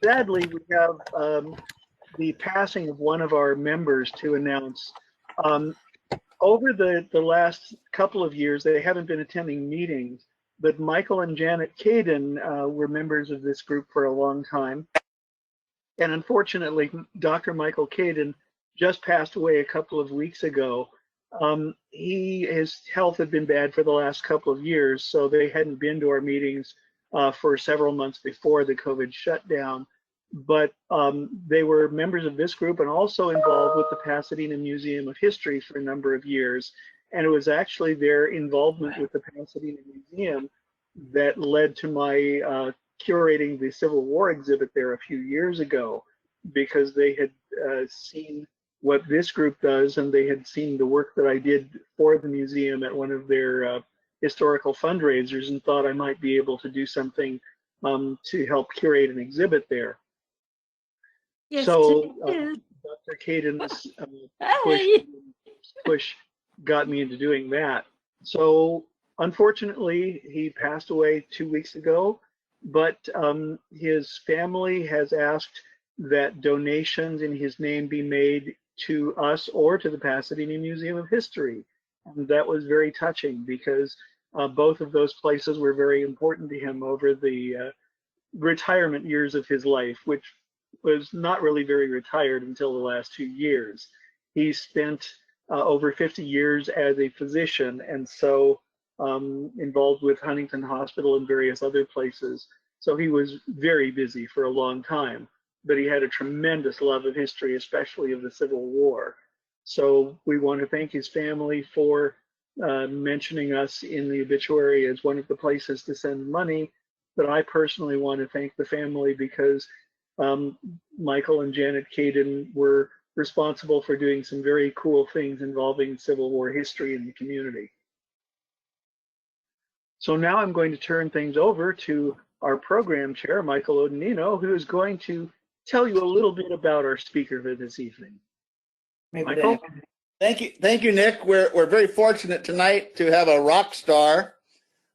Sadly, we have the passing of one of our members to announce. Over the last couple of years, they haven't been attending meetings, but Michael and Janet Caden were members of this group for a long time. And unfortunately, Dr. Michael Caden just passed away a couple of weeks ago. His health had been bad for the last couple of years, so they hadn't been to our meetings for several months before the COVID shutdown. But they were members of this group and also involved with the Pasadena Museum of History for a number of years. And it was actually their involvement with the Pasadena Museum that led to my curating the Civil War exhibit there a few years ago, because they had seen what this group does, and they had seen the work that I did for the museum at one of their historical fundraisers, and thought I might be able to do something to help curate an exhibit there. Yes, So Dr. Caden's push got me into doing that. So unfortunately, he passed away 2 weeks ago, but his family has asked that donations in his name be made to us or to the Pasadena Museum of History. And that was very touching, because both of those places were very important to him over the retirement years of his life, which was not really very retired until the last 2 years. He spent over 50 years as a physician, and so involved with Huntington Hospital and various other places. So he was very busy for a long time, but he had a tremendous love of history, especially of the Civil War. So we want to thank his family for mentioning us in the obituary as one of the places to send money. But I personally want to thank the family, because Michael and Janet Caden were responsible for doing some very cool things involving Civil War history in the community. So now I'm going to turn things over to our program chair, Michael Odenino, who is going to tell you a little bit about our speaker for this evening. Michael? Thank you, Nick. We're very fortunate tonight to have a rock star,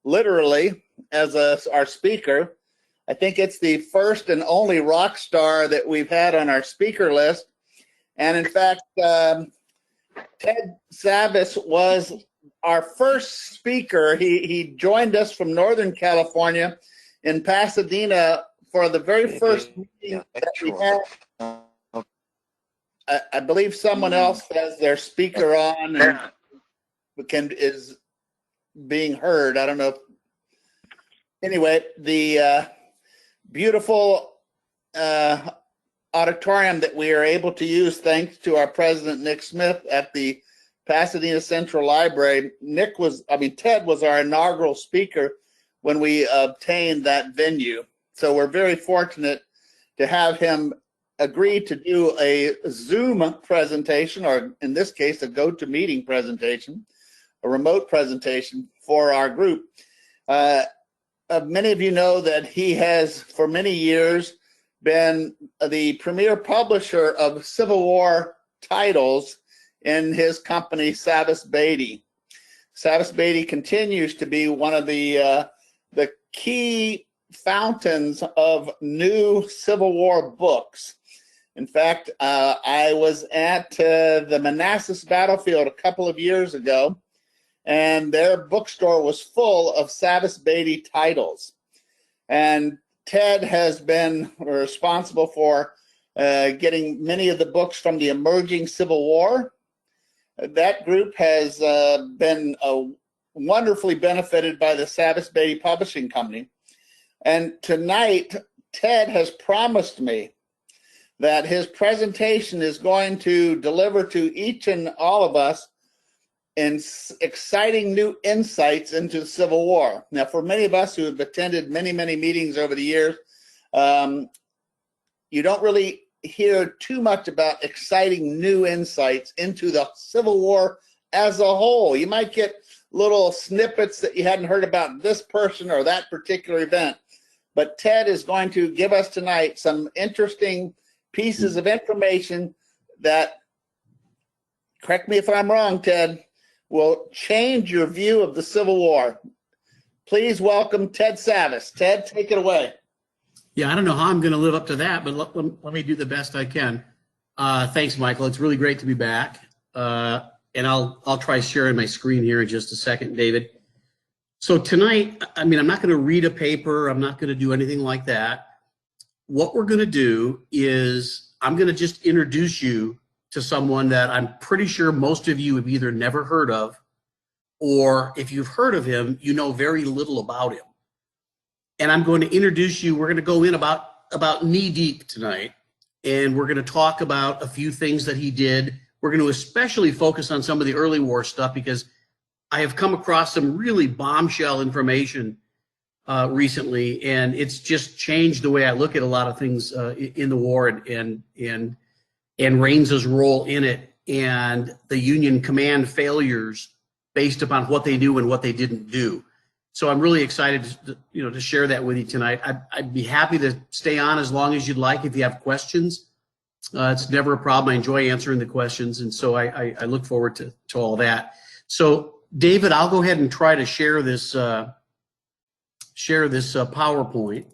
literally, as our speaker. I think it's the first and only rock star that we've had on our speaker list. And in fact, Ted Savas was our first speaker. He joined us from Northern California in Pasadena for the very first meeting that we had. I believe someone else has their speaker on and is being heard. I don't know. Anyway, the beautiful auditorium that we are able to use thanks to our president, Nick Smith, at the Pasadena Central Library. Ted was our inaugural speaker when we obtained that venue. So we're very fortunate to have him agree to do a Zoom presentation, or in this case, a GoToMeeting presentation, a remote presentation for our group. Many of you know that he has, for many years, been the premier publisher of Civil War titles in his company, Savas Beatie. Savas Beatie continues to be one of the key fountains of new Civil War books. In fact, I was at the Manassas battlefield a couple of years ago, and their bookstore was full of Savas Beatie titles. And Ted has been responsible for getting many of the books from the emerging Civil War. That group has been wonderfully benefited by the Savas Beatie Publishing Company. And tonight, Ted has promised me that his presentation is going to deliver to each and all of us in exciting new insights into the Civil War. Now, for many of us who have attended many, many meetings over the years, you don't really hear too much about exciting new insights into the Civil War as a whole. You might get little snippets that you hadn't heard about this person or that particular event. But Ted is going to give us tonight some interesting pieces of information that, correct me if I'm wrong, Ted, will change your view of the Civil War. Please welcome Ted Savas. Ted, take it away. Yeah, I don't know how I'm going to live up to that, but let me do the best I can. Thanks, Michael. It's really great to be back. And I'll try sharing my screen here in just a second, David. So tonight, I mean, I'm not going to read a paper. I'm not going to do anything like that. What we're going to do is I'm going to just introduce you to someone that I'm pretty sure most of you have either never heard of, or if you've heard of him, you know very little about him. And I'm going to introduce you. We're going to go in about knee deep tonight, and we're going to talk about a few things that he did. We're going to especially focus on some of the early war stuff because I have come across some really bombshell information recently, and it's just changed the way I look at a lot of things in the war and Reigns' role in it, and the Union command failures based upon what they knew and what they didn't do. So I'm really excited to share that with you tonight. I'd be happy to stay on as long as you'd like if you have questions. It's never a problem. I enjoy answering the questions, and so I look forward to all that. So David, I'll go ahead and try to share this PowerPoint.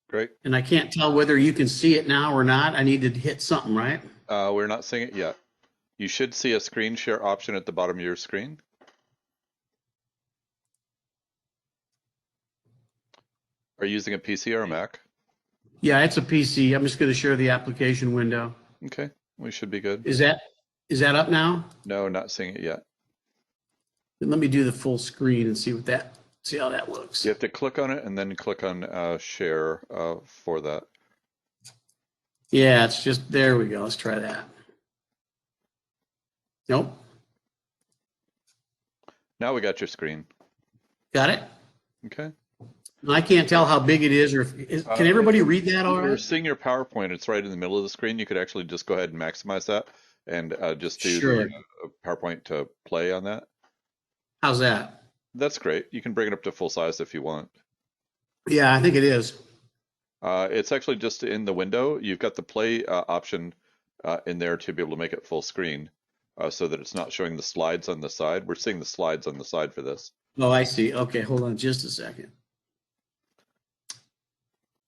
Great. And I can't tell whether you can see it now or not. I need to hit something, right? We're not seeing it yet. You should see a screen share option at the bottom of your screen. Are you using a PC or a Mac? Yeah, it's a PC. I'm just going to share the application window. Okay, we should be good. Is that up now? No, not seeing it yet. Then let me do the full screen and see how that looks. You have to click on it and then click on share for that. Yeah, it's just, there we go. Let's try that. Nope. Now we got your screen. Got it? Okay. I can't tell how big it is, or can everybody read that all We're right? seeing your PowerPoint. It's right in the middle of the screen. You could actually just go ahead and maximize that and just do Sure. the PowerPoint to play on that. How's that? That's great. You can bring it up to full size if you want. Yeah, I think it is. It's actually just in the window. You've got the play option in there to be able to make it full screen so that it's not showing the slides on the side. We're seeing the slides on the side for this. Oh, I see. Okay, hold on just a second.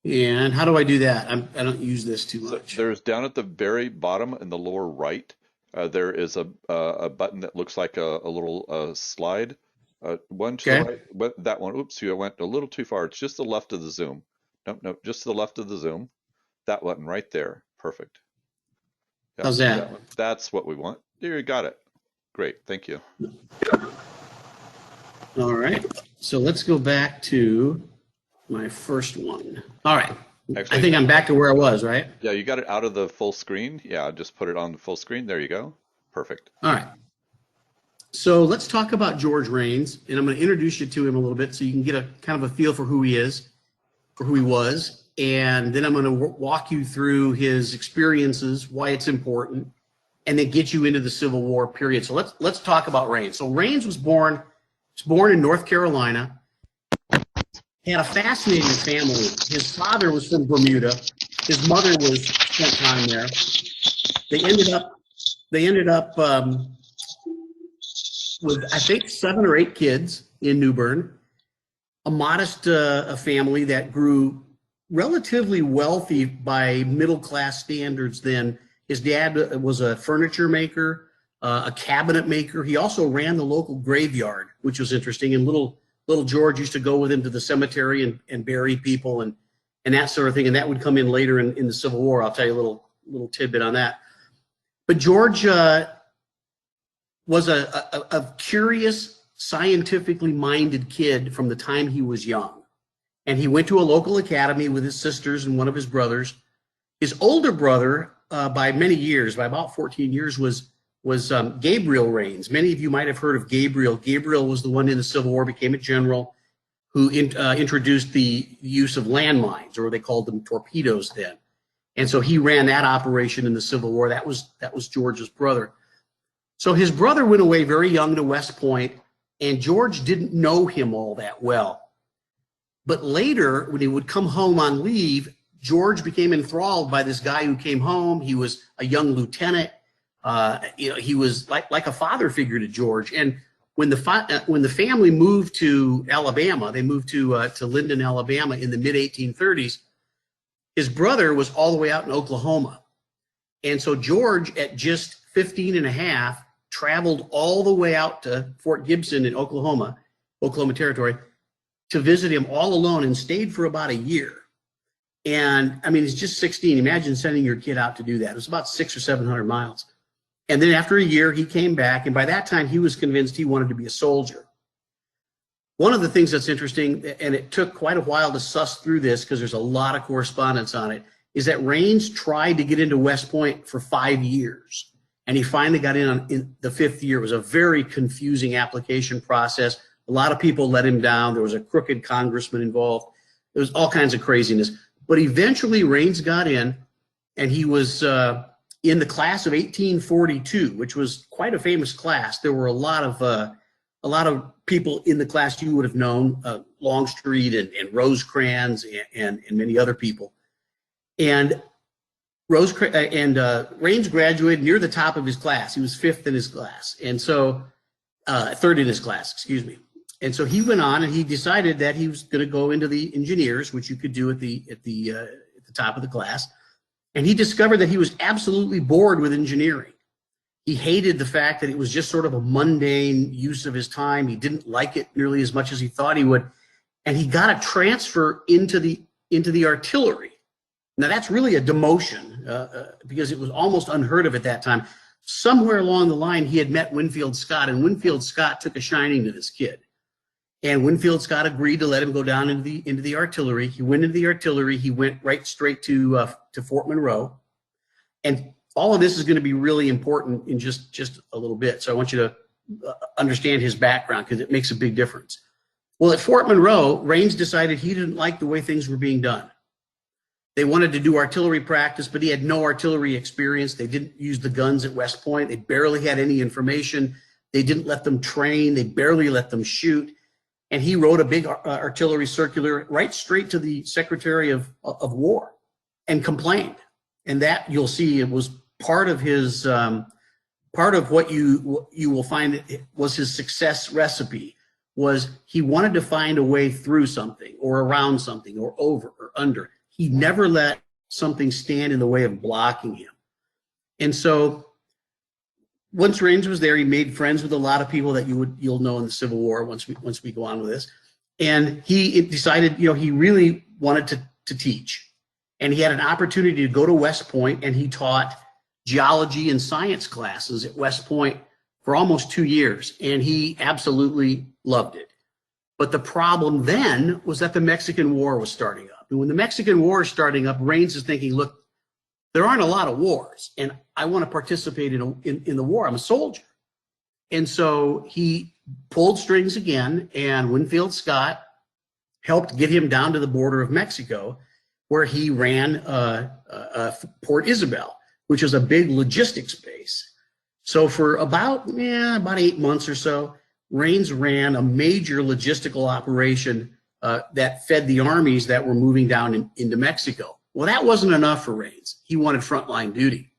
And how do I do that? I don't use this too much. There's down at the very bottom in the lower right, there is a button that looks like a little slide. One to the right, that one. Oops, you went a little too far. It's just the left of the zoom. Nope, just to the left of the zoom. That button right there. Perfect. Yeah, How's that? That's what we want. There, you got it. Great, thank you. All right. So let's go back to my first one. All right. Actually, I think I'm back to where I was, right? Yeah, you got it out of the full screen. Yeah, just put it on the full screen. There you go. Perfect. All right. So let's talk about George Reigns, and I'm going to introduce you to him a little bit so you can get a kind of a feel for who he is, for who he was, and then I'm going to walk you through his experiences, why it's important, and then get you into the Civil War period. So let's talk about Reigns. So Reigns was born in North Carolina. He had a fascinating family. His father was from Bermuda. His mother spent time there. They ended up with, I think, 7 or 8 kids in New Bern. A modest family that grew relatively wealthy by middle-class standards then. His dad was a furniture maker, a cabinet maker. He also ran the local graveyard, which was interesting, and little George used to go with him to the cemetery and bury people and that sort of thing. And that would come in later in the Civil War. I'll tell you a little tidbit on that. But George was a curious, scientifically minded kid from the time he was young. And he went to a local academy with his sisters and one of his brothers. His older brother, by many years, by about 14 years, was Gabriel Reigns. Many of you might have heard of Gabriel. Gabriel was the one in the Civil War, became a general, who introduced the use of landmines, or they called them torpedoes then. And so he ran that operation in the Civil War. That was George's brother. So his brother went away very young to West Point, and George didn't know him all that well. But later, when he would come home on leave, George became enthralled by this guy who came home. He was a young lieutenant. He was like a father figure to George. And when the family moved to Alabama, they moved to Linden, Alabama in the mid-1830s. His brother was all the way out in Oklahoma. And so George, at just 15 and a half, traveled all the way out to Fort Gibson in Oklahoma Territory, to visit him all alone, and stayed for about a year. And I mean, he's just 16. Imagine sending your kid out to do that. It was about 600 or 700 miles. And then after a year, he came back. And by that time, he was convinced he wanted to be a soldier. One of the things that's interesting, and it took quite a while to suss through this because there's a lot of correspondence on it, is that Reigns tried to get into West Point for 5 years. And he finally got in the 5th year. It was a very confusing application process. A lot of people let him down. There was a crooked congressman involved. There was all kinds of craziness. But eventually Reigns got in, and he was in the class of 1842, which was quite a famous class. There were a lot of people in the class you would have known, Longstreet and Rosecrans and many other people. And Reigns graduated near the top of his class. He was 5th in his class, and so 3rd in his class, excuse me. And so he went on, and he decided that he was going to go into the engineers, which you could do at the top of the class. And he discovered that he was absolutely bored with engineering. He hated the fact that it was just sort of a mundane use of his time. He didn't like it nearly as much as he thought he would. And he got a transfer into the artillery. Now that's really a demotion because it was almost unheard of at that time. Somewhere along the line, he had met Winfield Scott, and Winfield Scott took a shining to this kid. And Winfield Scott agreed to let him go down into the artillery. He went into the artillery. He went right straight to Fort Monroe. And all of this is going to be really important in just a little bit. So I want you to understand his background because it makes a big difference. Well, at Fort Monroe, Reigns decided he didn't like the way things were being done. They wanted to do artillery practice, but he had no artillery experience. They didn't use the guns at West Point. They barely had any information. They didn't let them train. They barely let them shoot. And he wrote a big artillery circular right straight to the Secretary of War and complained. And that, you'll see, it was part of his, part of what you will find was his success recipe, was he wanted to find a way through something or around something or over or under. He never let something stand in the way of blocking him. And so once Reigns was there, he made friends with a lot of people that you'll know in the Civil War once we go on with this. And he decided, he really wanted to teach. And he had an opportunity to go to West Point, and he taught geology and science classes at West Point for almost 2 years. And he absolutely loved it. But the problem then was that the Mexican War was starting up. And when the Mexican War is starting up, Reigns is thinking, look, there aren't a lot of wars, and I want to participate in the war. I'm a soldier. And so he pulled strings again, and Winfield Scott helped get him down to the border of Mexico, where he ran Port Isabel, which is a big logistics base. So for about 8 months or so, Reigns ran a major logistical operation that fed the armies that were moving down into Mexico. Well, that wasn't enough for Reigns. He wanted frontline duty.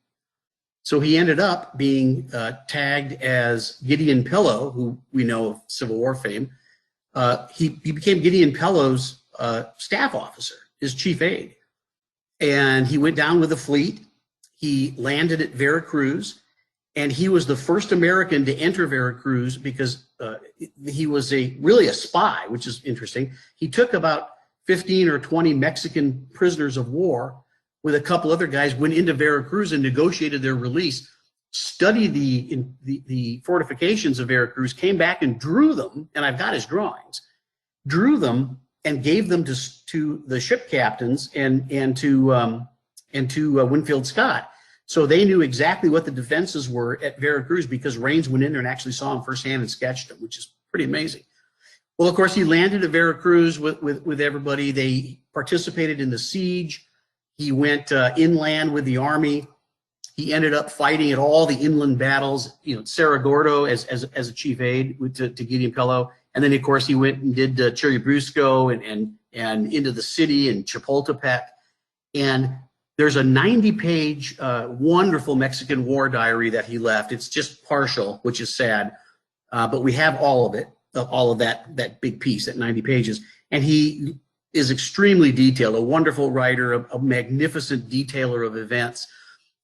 So he ended up being tagged as Gideon Pillow, who we know of Civil War fame. He became Gideon Pillow's staff officer, his chief aide. And he went down with the fleet. He landed at Veracruz, and he was the first American to enter Veracruz because he was really a spy, which is interesting. He took about 15 or 20 Mexican prisoners of war with a couple other guys, went into Veracruz and negotiated their release, studied the fortifications of Veracruz, came back and drew them, and I've got his drawings, drew them and gave them to the ship captains and to Winfield Scott. So they knew exactly what the defenses were at Veracruz because Reigns went in there and actually saw them firsthand and sketched them, which is pretty amazing. Well, of course, he landed at Veracruz with everybody. They participated in the siege. He went inland with the army. He ended up fighting at all the inland battles, Cerro Gordo as a chief aide to Gideon Pillow. And then, of course, he went and did Churubusco and into the city and Chapultepec. And there's a 90-page wonderful Mexican War diary that he left. It's just partial, which is sad, but we have all of it. All of that big piece, that 90 pages. And he is extremely detailed, a wonderful writer, a magnificent detailer of events.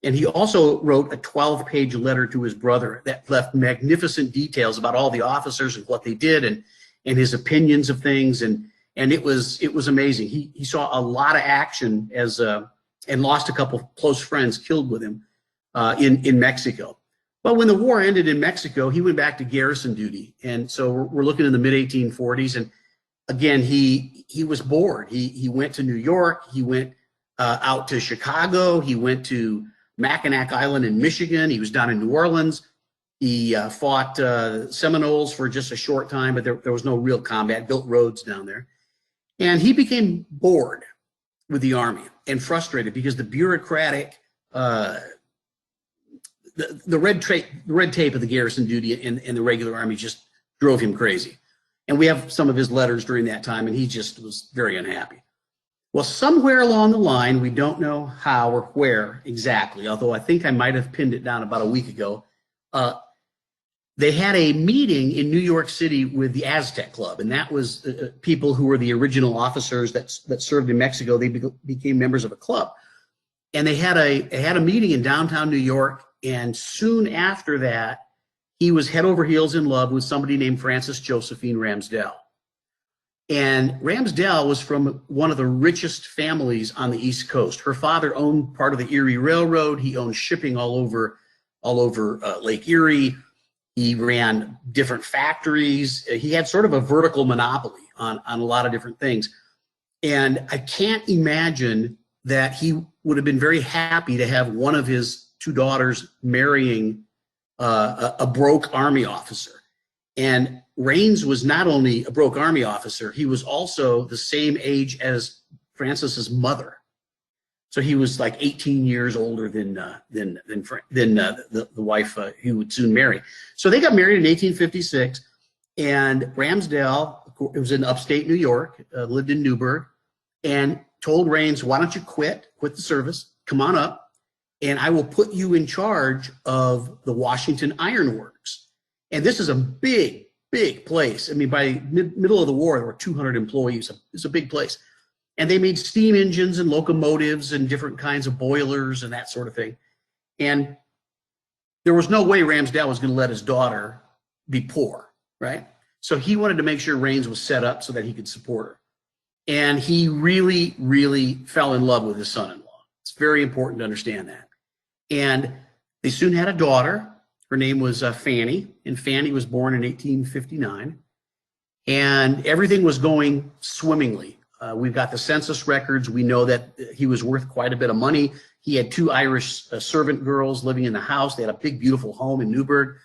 And he also wrote a 12-page letter to his brother that left magnificent details about all the officers and what they did and his opinions of things. And it was amazing. He saw a lot of action and lost a couple close friends killed with him in Mexico. But when the war ended in Mexico, he went back to garrison duty. And so we're looking in the mid-1840s. And again, he was bored. He went to New York. He went out to Chicago. He went to Mackinac Island in Michigan. He was down in New Orleans. He fought Seminoles for just a short time, but there was no real combat, built roads down there. And he became bored with the Army and frustrated because the bureaucratic, the red tape of the garrison duty and the regular Army just drove him crazy. And we have some of his letters during that time, and he just was very unhappy. Well, somewhere along the line, we don't know how or where exactly, although I think I might have pinned it down about a week ago, they had a meeting in New York City with the Aztec Club, and that was people who were the original officers that served in Mexico. They became members of a club, and they had a meeting in downtown New York. And soon after that, he was head over heels in love with somebody named Frances Josephine Ramsdell. And Ramsdell was from one of the richest families on the East Coast. Her father owned part of the Erie Railroad. He owned shipping all over Lake Erie. He ran different factories. He had sort of a vertical monopoly on a lot of different things. And I can't imagine that he would have been very happy to have one of his two daughters marrying a broke Army officer. And Reigns was not only a broke Army officer, he was also the same age as Frances's mother. So he was like 18 years older than the wife he would soon marry. So they got married in 1856, and Ramsdell, it was in upstate New York, lived in Newburgh, and told Reigns, "Why don't you quit the service, come on up, and I will put you in charge of the Washington Ironworks." And this is a big place. I mean, by middle of the war, there were 200 employees. It's a big place. And they made steam engines and locomotives and different kinds of boilers and that sort of thing. And there was no way Ramsdell was going to let his daughter be poor, right? So he wanted to make sure Reigns was set up so that he could support her. And he really, really fell in love with his son-in-law. It's very important to understand that. And they soon had a daughter. Her name was Fannie, and Fannie was born in 1859. And everything was going swimmingly. We've got the census records. We know that he was worth quite a bit of money. He had two Irish servant girls living in the house. They had a big, beautiful home in Newburgh.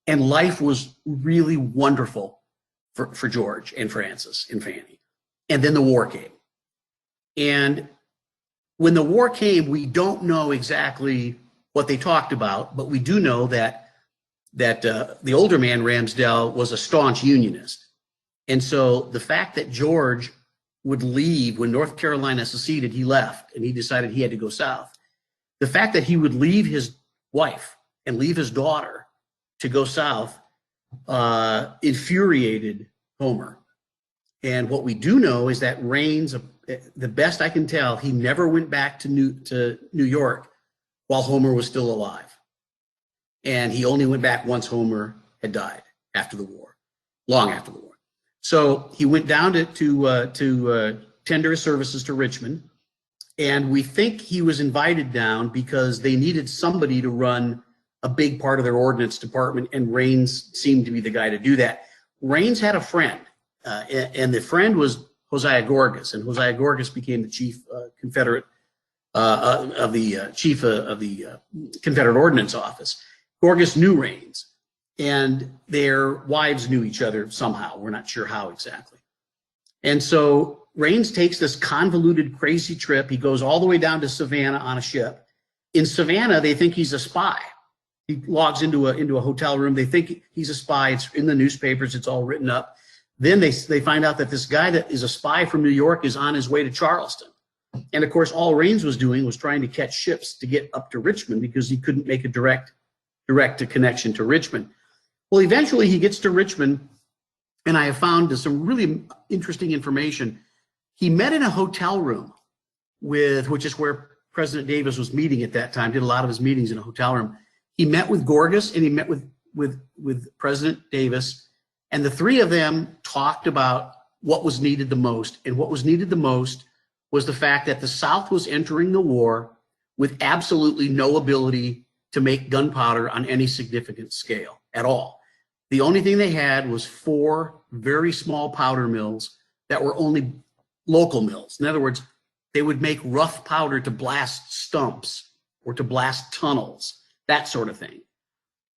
And life was really wonderful for George and Frances and Fannie. And then the war came. And when the war came, we don't know exactly what they talked about, but we do know that the older man, Ramsdell, was a staunch Unionist. And so the fact that George would leave when North Carolina seceded, he left and he decided he had to go south. The fact that he would leave his wife and leave his daughter to go south infuriated Homer. And what we do know is that Reigns, the best I can tell, he never went back to New York while Homer was still alive. And he only went back once Homer had died after the war, long after the war. So he went down to tender his services to Richmond. And we think he was invited down because they needed somebody to run a big part of their ordnance department, and Reigns seemed to be the guy to do that. Reigns had a friend, and the friend was Hosea Gorgas, and Hosea Gorgas became the chief Confederate of the Confederate Ordnance Office. Gorgas knew Reigns, and their wives knew each other somehow. We're not sure how exactly. And so Reigns takes this convoluted, crazy trip. He goes all the way down to Savannah on a ship. In Savannah, they think he's a spy. He logs into a hotel room. They think he's a spy. It's in the newspapers. It's all written up. Then they find out that this guy that is a spy from New York is on his way to Charleston. And of course, all Reigns was doing was trying to catch ships to get up to Richmond because he couldn't make a direct connection to Richmond. Well, eventually he gets to Richmond, and I have found some really interesting information. he met in a hotel room which is where President Davis was meeting at that time, did a lot of his meetings in a hotel room. He met with Gorgas and he met with President Davis, and the three of them talked about what was needed the most. And what was needed the most was the fact that the South was entering the war with absolutely no ability to make gunpowder on any significant scale at all. The only thing they had was 4 very small powder mills that were only local mills. In other words, they would make rough powder to blast stumps or to blast tunnels, that sort of thing.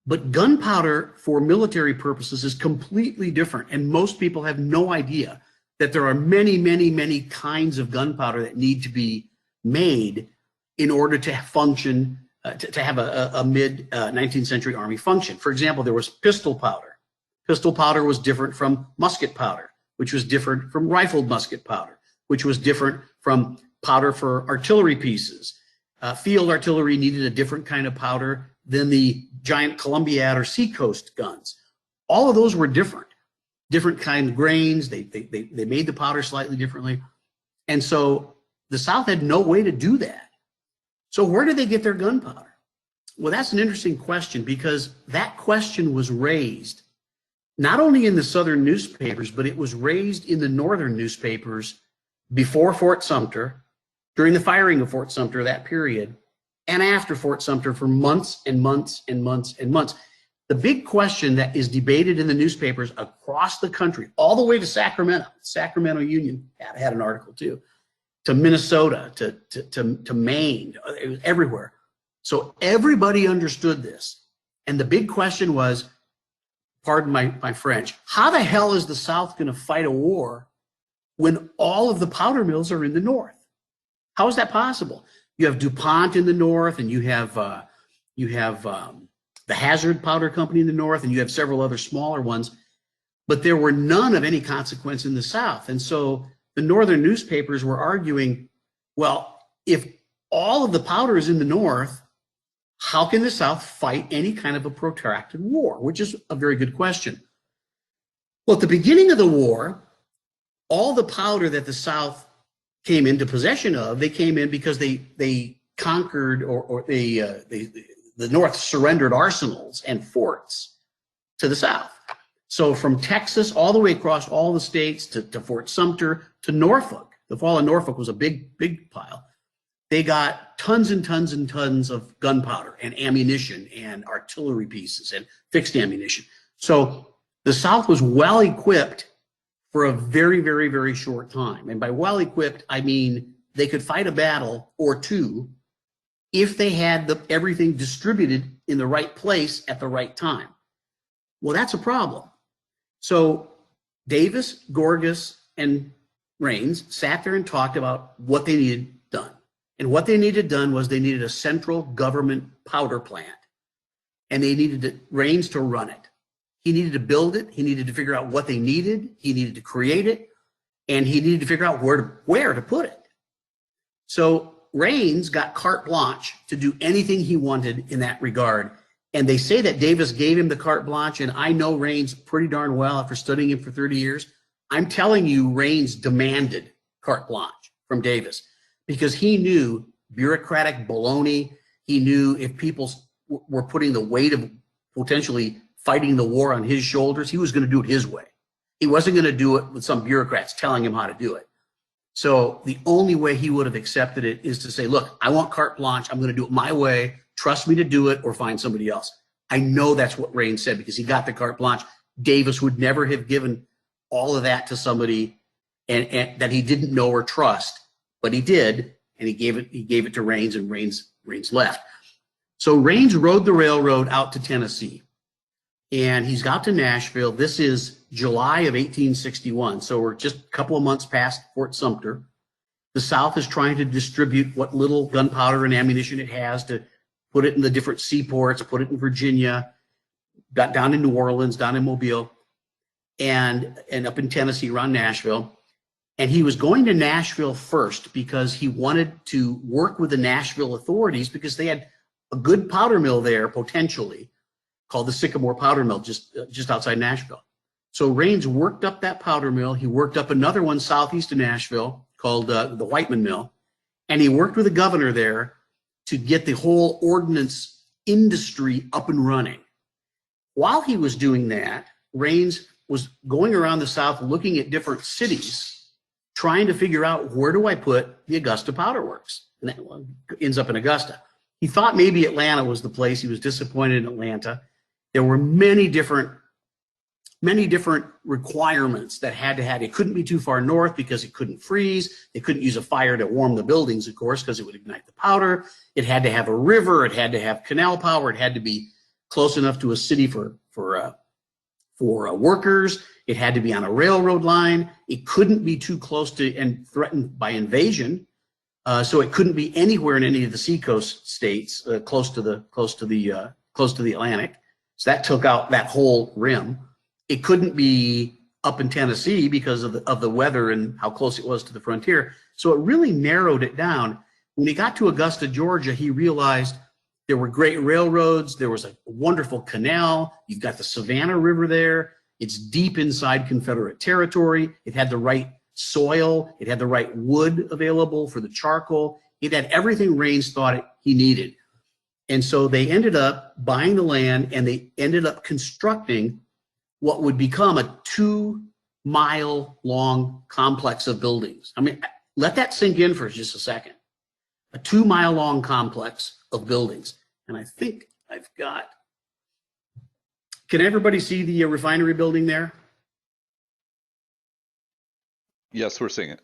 But gunpowder for military purposes is completely different. And most people have no idea that there are many, many, many kinds of gunpowder that need to be made in order to function, to have a mid-19th century Army function. For example, there was pistol powder. Pistol powder was different from musket powder, which was different from rifled musket powder, which was different from powder for artillery pieces. Field artillery needed a different kind of powder than the giant Columbiad or Seacoast guns. All of those were different kind of grains. They made the powder slightly differently. And so the South had no way to do that. So where did they get their gunpowder? Well, that's an interesting question, because that question was raised not only in the Southern newspapers, but it was raised in the Northern newspapers before Fort Sumter, during the firing of Fort Sumter, that period, and after Fort Sumter for months and months and months and months. The big question that is debated in the newspapers across the country, all the way to Sacramento, Sacramento Union had an article too, to Minnesota, to Maine, it was everywhere. So everybody understood this. And the big question was, pardon my French, how the hell is the South going to fight a war when all of the powder mills are in the North? How is that possible? You have DuPont in the North, and you have the Hazard Powder Company in the North, and you have several other smaller ones, but there were none of any consequence in the South. And so the Northern newspapers were arguing, well, if all of the powder is in the North, how can the South fight any kind of a protracted war? Which is a very good question. Well, at the beginning of the war, all the powder that the South came into possession of, they came in because they conquered or the North surrendered arsenals and forts to the South. So from Texas all the way across all the states to Fort Sumter to Norfolk, the fall of Norfolk was a big pile. They got tons and tons and tons of gunpowder and ammunition and artillery pieces and fixed ammunition. So the South was well equipped for a very, very, very short time. And by well equipped, I mean they could fight a battle or two if they had everything distributed in the right place at the right time. Well, that's a problem. So Davis, Gorgas, and Reigns sat there and talked about what they needed done. And what they needed done was they needed a central government powder plant. And they needed Reigns to run it. He needed to build it. He needed to figure out what they needed. He needed to create it. And he needed to figure out where to put it. So Reigns got carte blanche to do anything he wanted in that regard. And they say that Davis gave him the carte blanche, and I know Reigns pretty darn well after studying him for 30 years. I'm telling you, Reigns demanded carte blanche from Davis because he knew bureaucratic baloney. He knew if people were putting the weight of potentially fighting the war on his shoulders, he was going to do it his way. He wasn't going to do it with some bureaucrats telling him how to do it. So the only way he would have accepted it is to say, look, I want carte blanche. I'm going to do it my way. Trust me to do it or find somebody else. I know that's what Reigns said because he got the carte blanche. Davis would never have given all of that to somebody and that he didn't know or trust, but he did, and he gave it to Reigns, and Reigns left. So Reigns rode the railroad out to Tennessee, and he's got to Nashville. This is July of 1861, so we're just a couple of months past Fort Sumter. The South is trying to distribute what little gunpowder and ammunition it has to put it in the different seaports, put it in Virginia, got down in New Orleans, down in Mobile, and up in Tennessee around Nashville. And he was going to Nashville first because he wanted to work with the Nashville authorities because they had a good powder mill there, potentially, called the Sycamore Powder Mill, just outside Nashville. So Reigns worked up that powder mill. He worked up another one southeast of Nashville called the Whiteman Mill. And he worked with the governor there to get the whole ordnance industry up and running. While he was doing that, Reigns was going around the South looking at different cities, trying to figure out, where do I put the Augusta Powder Works? And that ends up in Augusta. He thought maybe Atlanta was the place. He was disappointed in Atlanta. There were many different requirements that had to have. It couldn't be too far north because it couldn't freeze. They couldn't use a fire to warm the buildings, of course, because it would ignite the powder. It had to have a river. It had to have canal power. It had to be close enough to a city for workers. It had to be on a railroad line. It couldn't be too close to and threatened by invasion. So it couldn't be anywhere in any of the seacoast states close to the Atlantic. So that took out that whole rim. It couldn't be up in Tennessee because of the weather and how close it was to the frontier. So it really narrowed it down. When he got to Augusta, Georgia, he realized there were great railroads. There was a wonderful canal. You've got the Savannah River there. It's deep inside Confederate territory. It had the right soil. It had the right wood available for the charcoal. It had everything Reigns thought he needed. And so they ended up buying the land, and they ended up constructing what would become a 2-mile-long complex of buildings. I mean, let that sink in for just a second. A 2-mile-long complex of buildings. And I think I've got, can everybody see the refinery building there? Yes, we're seeing it.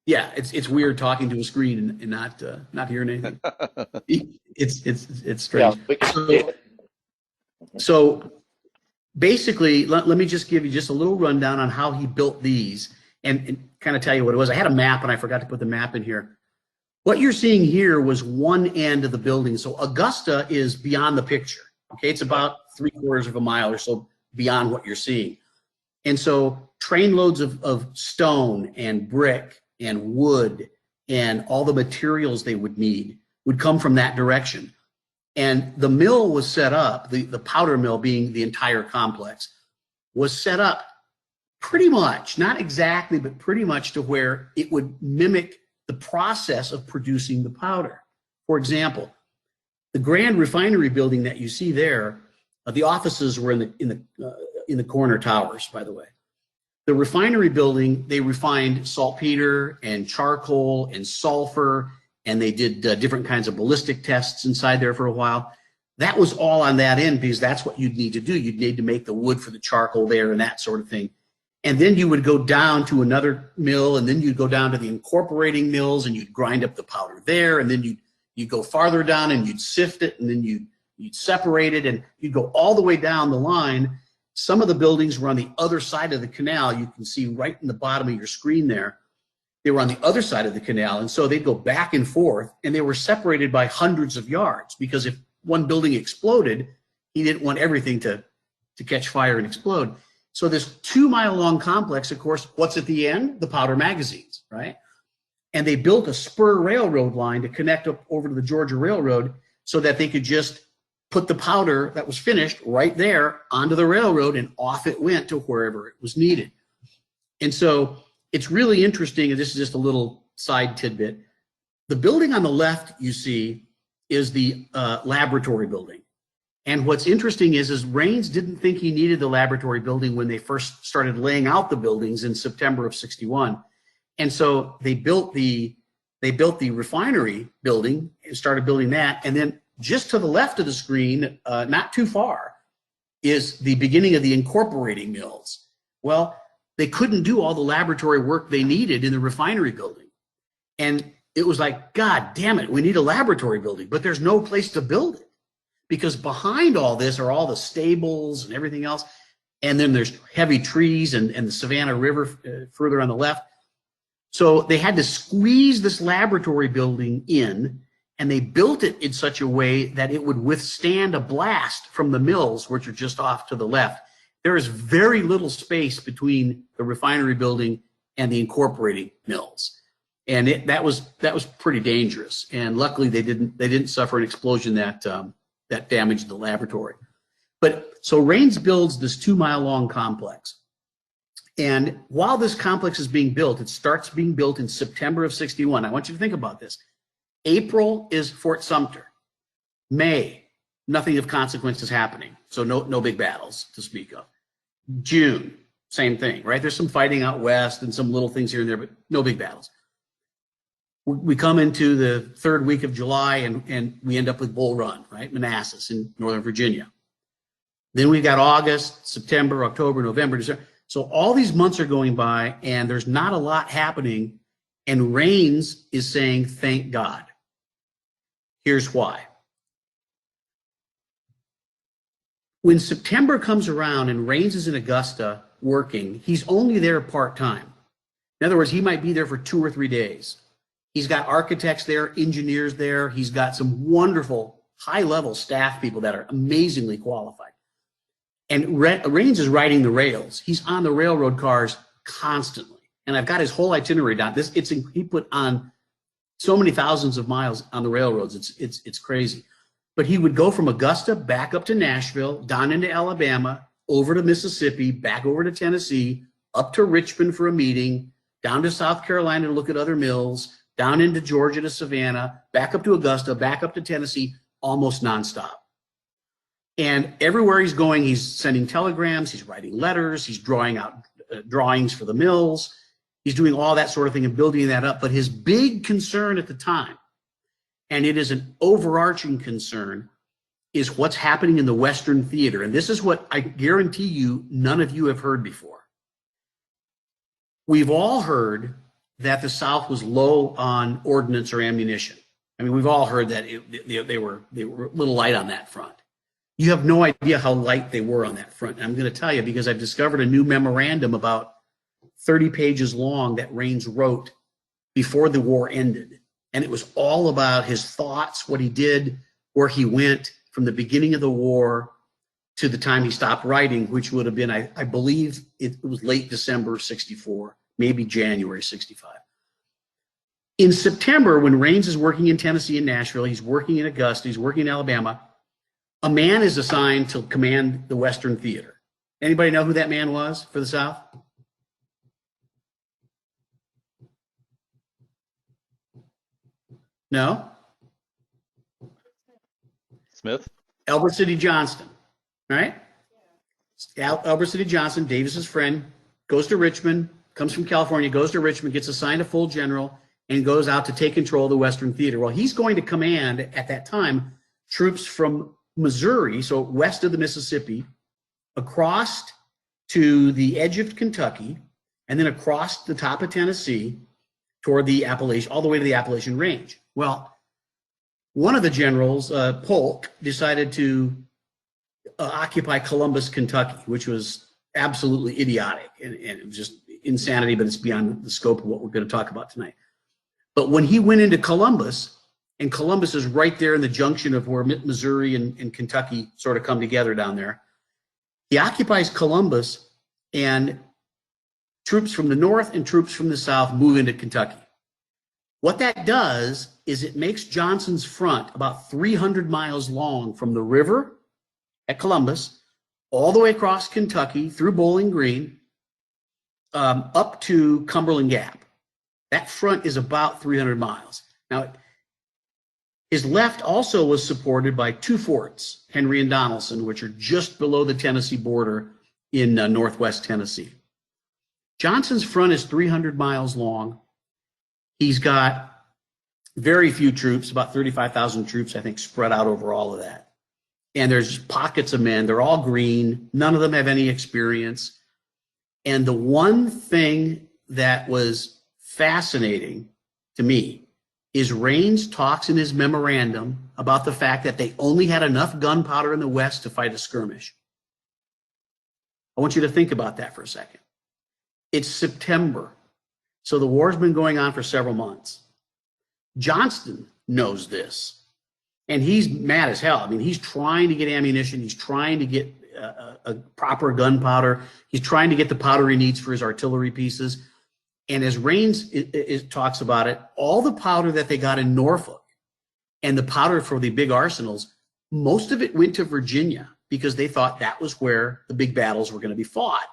Yeah, it's weird talking to a screen and not hearing anything. It's strange. Yeah, we can see it. So basically, let me just give you just a little rundown on how he built these and kind of tell you what it was. I had a map and I forgot to put the map in here. What you're seeing here was one end of the building. So Augusta is beyond the picture. Okay, it's about 3/4 of a mile or so beyond what you're seeing. And so train loads of stone and brick and wood and all the materials they would need would come from that direction. And the mill was set up, the powder mill being the entire complex, was set up pretty much, not exactly, but pretty much to where it would mimic the process of producing the powder. For example, the grand refinery building that you see there, the offices were in the corner towers, by the way. The refinery building, they refined saltpeter and charcoal and sulfur, and they did different kinds of ballistic tests inside there for a while. That was all on that end because that's what you'd need to do. You'd need to make the wood for the charcoal there and that sort of thing. And then you would go down to another mill, and then you'd go down to the incorporating mills, and you'd grind up the powder there, and then you'd go farther down and you'd sift it, and then you'd separate it, and you'd go all the way down the line. Some of the buildings were on the other side of the canal. You can see right in the bottom of your screen there. They were on the other side of the canal, and so they'd go back and forth, and they were separated by hundreds of yards because if one building exploded, he didn't want everything to catch fire and explode. So this 2-mile-long complex, of course, what's at the end? The powder magazines, right? And they built a spur railroad line to connect up over to the Georgia Railroad so that they could just put the powder that was finished right there onto the railroad, and off it went to wherever it was needed. And so it's really interesting, and this is just a little side tidbit. The building on the left you see is the laboratory building. And what's interesting is Reigns didn't think he needed the laboratory building when they first started laying out the buildings in September of '61. And so they built the refinery building and started building that. And then just to the left of the screen, not too far, is the beginning of the incorporating mills. Well, they couldn't do all the laboratory work they needed in the refinery building. And it was like, God damn it, we need a laboratory building, but there's no place to build it. Because behind all this are all the stables and everything else. And then there's heavy trees and the Savannah River further on the left. So they had to squeeze this laboratory building in, and they built it in such a way that it would withstand a blast from the mills, which are just off to the left. There is very little space between the refinery building and the incorporating mills. And that was pretty dangerous. And luckily they didn't suffer an explosion that damaged the laboratory. But so Reigns builds this 2-mile-long complex. And while this complex is being built, it starts being built in September of 61. I want you to think about this. April is Fort Sumter. May, nothing of consequence is happening. So no big battles to speak of. June, same thing, right? There's some fighting out west and some little things here and there, but no big battles. We come into the third week of July and we end up with Bull Run, right? Manassas in Northern Virginia. Then we've got August, September, October, November, December. So all these months are going by and there's not a lot happening. And Reigns is saying, thank God. Here's why. When September comes around and Reigns is in Augusta working, he's only there part-time. In other words, he might be there for 2 or 3 days. He's got architects there, engineers there. He's got some wonderful high-level staff people that are amazingly qualified. And Reigns is riding the rails. He's on the railroad cars constantly. And I've got his whole itinerary down. He put on so many thousands of miles on the railroads. It's crazy. But he would go from Augusta back up to Nashville, down into Alabama, over to Mississippi, back over to Tennessee, up to Richmond for a meeting, down to South Carolina to look at other mills, down into Georgia to Savannah, back up to Augusta, back up to Tennessee, almost nonstop. And everywhere he's going, he's sending telegrams, he's writing letters, he's drawing out drawings for the mills. He's doing all that sort of thing and building that up. But his big concern at the time, and it is an overarching concern, is what's happening in the Western theater. And this is what I guarantee you none of you have heard before. We've all heard that the South was low on ordnance or ammunition. I mean, we've all heard that they were a little light on that front. You have no idea how light they were on that front. And I'm going to tell you because I've discovered a new memorandum about 30 pages long that Reigns wrote before the war ended. And it was all about his thoughts, what he did, where he went from the beginning of the war to the time he stopped writing, which would have been, I believe it was late December 64, maybe January 65. In September, when Reigns is working in Tennessee and Nashville, he's working in Augusta, he's working in Alabama, a man is assigned to command the Western Theater. Anybody know who that man was for the South? No? Smith? Albert City Johnston, right? Albert City Johnston, Davis's friend, goes to Richmond, comes from California, goes to Richmond, gets assigned a full general, and goes out to take control of the Western Theater. Well, he's going to command, at that time, troops from Missouri, so west of the Mississippi, across to the edge of Kentucky, and then across the top of Tennessee toward the Appalachian, all the way to the Appalachian Range. Well, one of the generals, Polk, decided to occupy Columbus, Kentucky, which was absolutely idiotic and it was just insanity, but it's beyond the scope of what we're going to talk about tonight. But when he went into Columbus, and Columbus is right there in the junction of where Missouri and Kentucky sort of come together down there, he occupies Columbus, and troops from the north and troops from the south move into Kentucky. What that does is it makes Johnson's front about 300 miles long from the river at Columbus all the way across Kentucky through Bowling Green up to Cumberland Gap. That front is about 300 miles. Now, his left also was supported by 2 forts, Henry and Donelson, which are just below the Tennessee border in northwest Tennessee. Johnson's front is 300 miles long. He's got very few troops, about 35,000 troops, I think, spread out over all of that. And there's pockets of men. They're all green. None of them have any experience. And the one thing that was fascinating to me is Reigns talks in his memorandum about the fact that they only had enough gunpowder in the West to fight a skirmish. I want you to think about that for a second. It's September, so the war's been going on for several months. Johnston knows this, and he's mad as hell. I mean, he's trying to get ammunition. He's trying to get a proper gunpowder. He's trying to get the powder he needs for his artillery pieces. And as Reigns talks about it, all the powder that they got in Norfolk and the powder for the big arsenals, most of it went to Virginia because they thought that was where the big battles were going to be fought.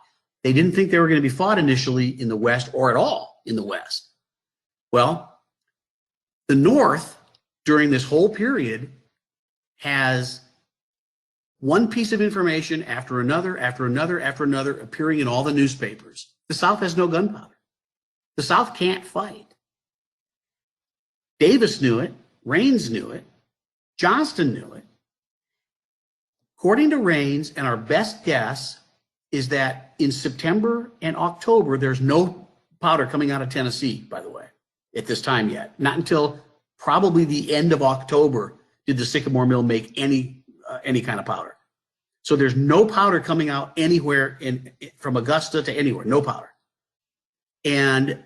They didn't think they were going to be fought initially in the West or at all in the West. Well, the North during this whole period has one piece of information after another, after another, after another, appearing in all the newspapers. The South has no gunpowder. The South can't fight. Davis knew it. Reigns knew it. Johnston knew it. According to Reigns, and our best guess is that in September and October, there's no powder coming out of Tennessee, by the way, at this time yet. Not until probably the end of October did the Sycamore Mill make any kind of powder. So there's no powder coming out anywhere from Augusta to anywhere, no powder. And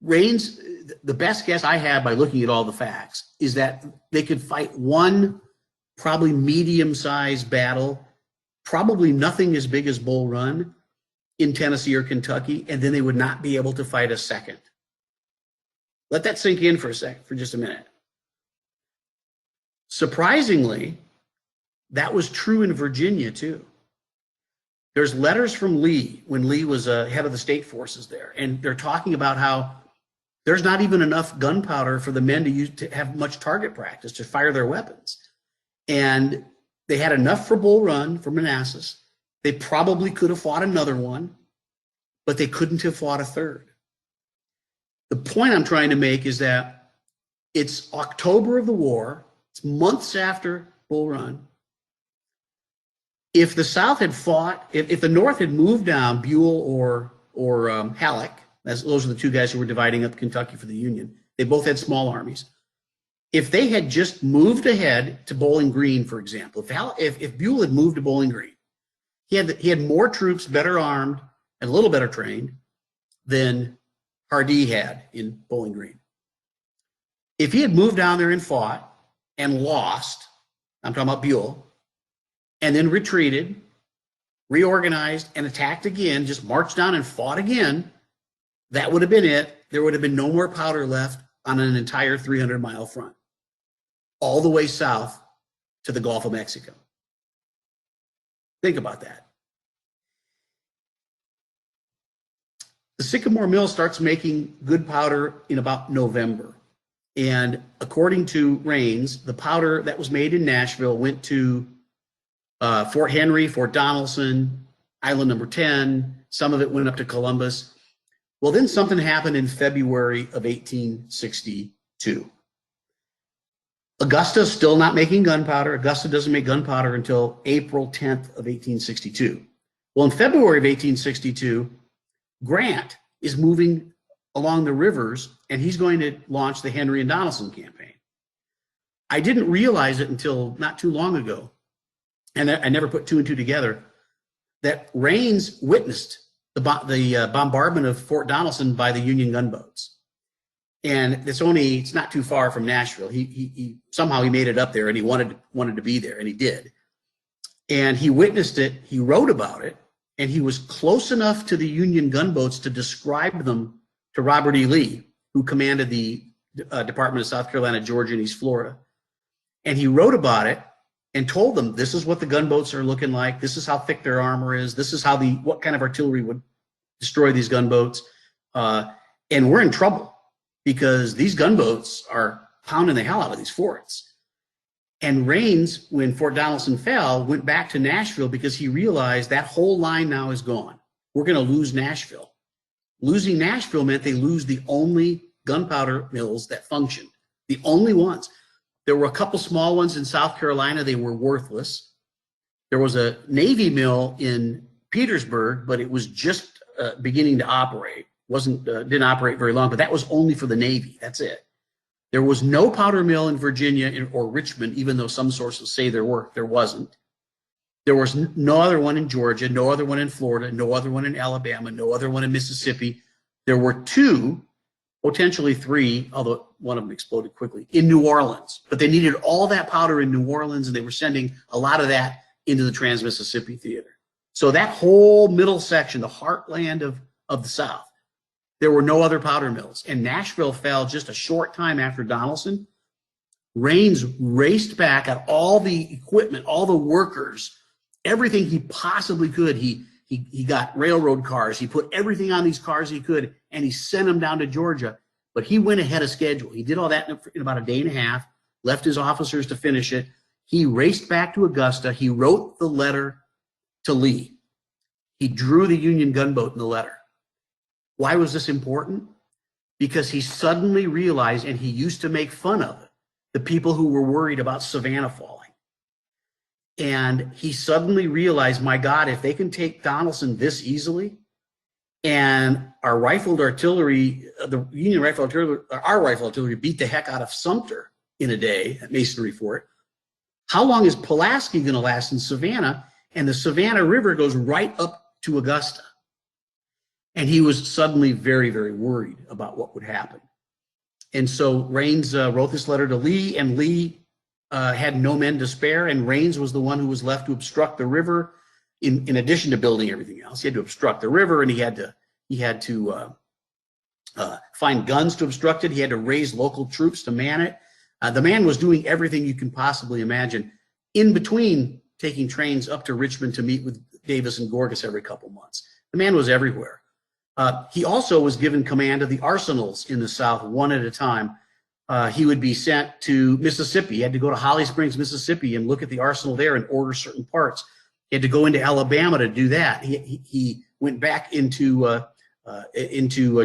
Reigns, the best guess I have by looking at all the facts is that they could fight one probably medium-sized battle, probably nothing as big as Bull Run in Tennessee or Kentucky, and then they would not be able to fight a second. Let that sink in for just a minute. Surprisingly, that was true in Virginia too. There's letters from Lee when Lee was head of the state forces there, and they're talking about how there's not even enough gunpowder for the men to have much target practice to fire their weapons. And they had enough for Bull Run, for Manassas. They probably could have fought another one, but they couldn't have fought a third. The point I'm trying to make is that it's October of the war. It's months after Bull Run. If the South had fought, if the North had moved down Buell or Halleck, those are the two guys who were dividing up Kentucky for the Union. They both had small armies. If they had just moved ahead to Bowling Green, for example, if Buell had moved to Bowling Green, he had more troops, better armed, and a little better trained than Hardee had in Bowling Green. If he had moved down there and fought and lost, I'm talking about Buell, and then retreated, reorganized, and attacked again, just marched down and fought again, that would have been it. There would have been no more powder left on an entire 300-mile front, all the way south to the Gulf of Mexico. Think about that. The Sycamore Mill starts making good powder in about November. And according to Reigns, the powder that was made in Nashville went to Fort Henry, Fort Donelson, Island Number 10. Some of it went up to Columbus. Well, then something happened in February of 1862. Augusta is still not making gunpowder. Augusta doesn't make gunpowder until April 10th of 1862. Well, in February of 1862, Grant is moving along the rivers, and he's going to launch the Henry and Donelson campaign. I didn't realize it until not too long ago, and I never put two and two together, that Reigns witnessed the bombardment of Fort Donelson by the Union gunboats. And it's not too far from Nashville. He somehow he made it up there, and he wanted to be there, and he did. And he witnessed it, he wrote about it, and he was close enough to the Union gunboats to describe them to Robert E. Lee, who commanded the Department of South Carolina, Georgia, and East Florida. And he wrote about it and told them, this is what the gunboats are looking like. This is how thick their armor is. This is how what kind of artillery would destroy these gunboats. And we're in trouble because these gunboats are pounding the hell out of these forts. And Reigns, when Fort Donelson fell, went back to Nashville because he realized that whole line now is gone. We're going to lose Nashville. Losing Nashville meant they lose the only gunpowder mills that functioned, the only ones. There were a couple small ones in South Carolina. They were worthless. There was a Navy mill in Petersburg, but it was just beginning to operate. Didn't operate very long, but that was only for the Navy. That's it. There was no powder mill in Virginia or Richmond, even though some sources say there wasn't. There was no other one in Georgia, no other one in Florida, no other one in Alabama, no other one in Mississippi. There were two, potentially three, although one of them exploded quickly, in New Orleans. But they needed all that powder in New Orleans, and they were sending a lot of that into the Trans-Mississippi Theater. So that whole middle section, the heartland of the South, there were no other powder mills. And Nashville fell just a short time after Donelson. Reigns raced back at all the equipment, all the workers, everything he possibly could. He He got railroad cars. He put everything on these cars he could, and he sent them down to Georgia. But he went ahead of schedule. He did all that in about a day and a half, left his officers to finish it. He raced back to Augusta. He wrote the letter to Lee. He drew the Union gunboat in the letter. Why was this important? Because he suddenly realized, and he used to make fun of it, the people who were worried about Savannah falling. And he suddenly realized, my God, if they can take Donelson this easily, and our rifled artillery, the Union rifle artillery, our rifle artillery beat the heck out of Sumter in a day at Masonry Fort, how long is Pulaski going to last in Savannah? And the Savannah River goes right up to Augusta. And he was suddenly very, very worried about what would happen. And so Reigns wrote this letter to Lee, and Lee had no men to spare, and Reigns was the one who was left to obstruct the river. In addition to building everything else, he had to obstruct the river, and he had to find guns to obstruct it. He had to raise local troops to man it. The man was doing everything you can possibly imagine, in between taking trains up to Richmond to meet with Davis and Gorgas every couple months. The man was everywhere. He also was given command of the arsenals in the South, one at a time. He would be sent to Mississippi. He had to go to Holly Springs, Mississippi, and look at the arsenal there and order certain parts. He had to go into Alabama to do that. He went back into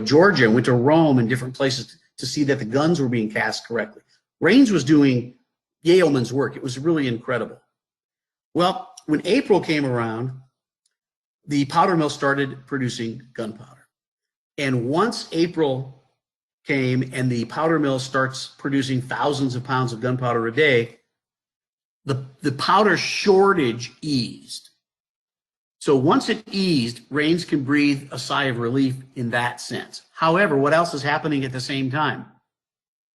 Georgia, went to Rome and different places to see that the guns were being cast correctly. Reigns was doing yeoman's work. It was really incredible. Well, when April came around, the powder mill started producing gunpowder. And once April came and the powder mill starts producing thousands of pounds of gunpowder a day, the powder shortage eased. So once it eased, Reigns can breathe a sigh of relief in that sense. However, what else is happening at the same time?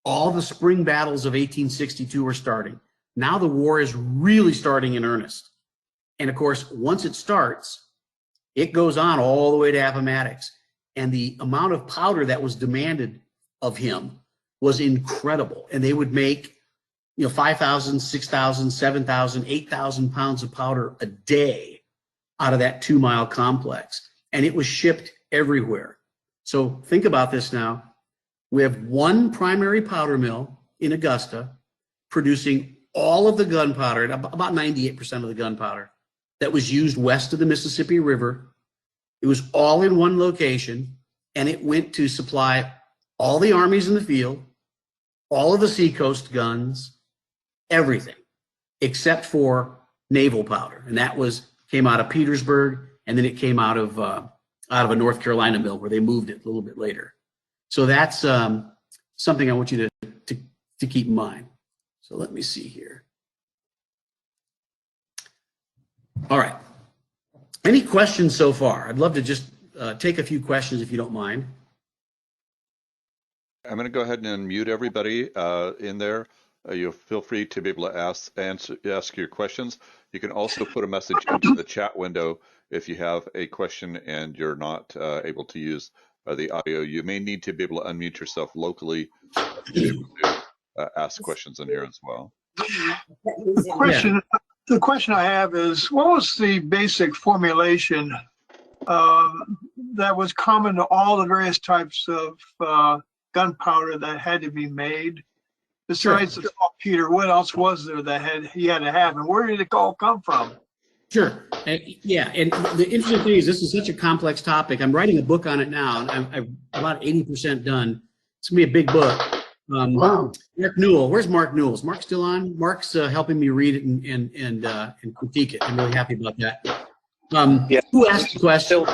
All the spring battles of 1862 are starting. Now the war is really starting in earnest. And of course, once it starts, it goes on all the way to Appomattox. And the amount of powder that was demanded of him was incredible. And they would make 5,000, 6,000, 7,000, 8,000 pounds of powder a day out of that 2-mile complex. And it was shipped everywhere. So think about this now. We have one primary powder mill in Augusta producing all of the gunpowder, about 98% of the gunpowder that was used west of the Mississippi River. It was all in one location, and it went to supply all the armies in the field, all of the seacoast guns, everything, except for naval powder. And that came out of Petersburg, and then it came out of a North Carolina mill where they moved it a little bit later. So that's something I want you to keep in mind. So let me see here. All right. Any questions so far? I'd love to just take a few questions if you don't mind. I'm going to go ahead and unmute everybody in there. You'll feel free to be able to ask your questions. You can also put a message into the chat window if you have a question and you're not able to use the audio. You may need to be able to unmute yourself locally to be able to ask questions in here as well. The question I have is, what was the basic formulation that was common to all the various types of gunpowder that had to be made? Besides the saltpeter, what else was there that he had to have, and where did it all come from? Sure. Yeah, and the interesting thing is this is such a complex topic. I'm writing a book on it now, and I'm about 80% done. It's going to be a big book. Wow. Mark Newell. Where's Mark Newell? Is Mark still on? Mark's helping me read it and critique it. I'm really happy about that. Yeah. Who asked the question?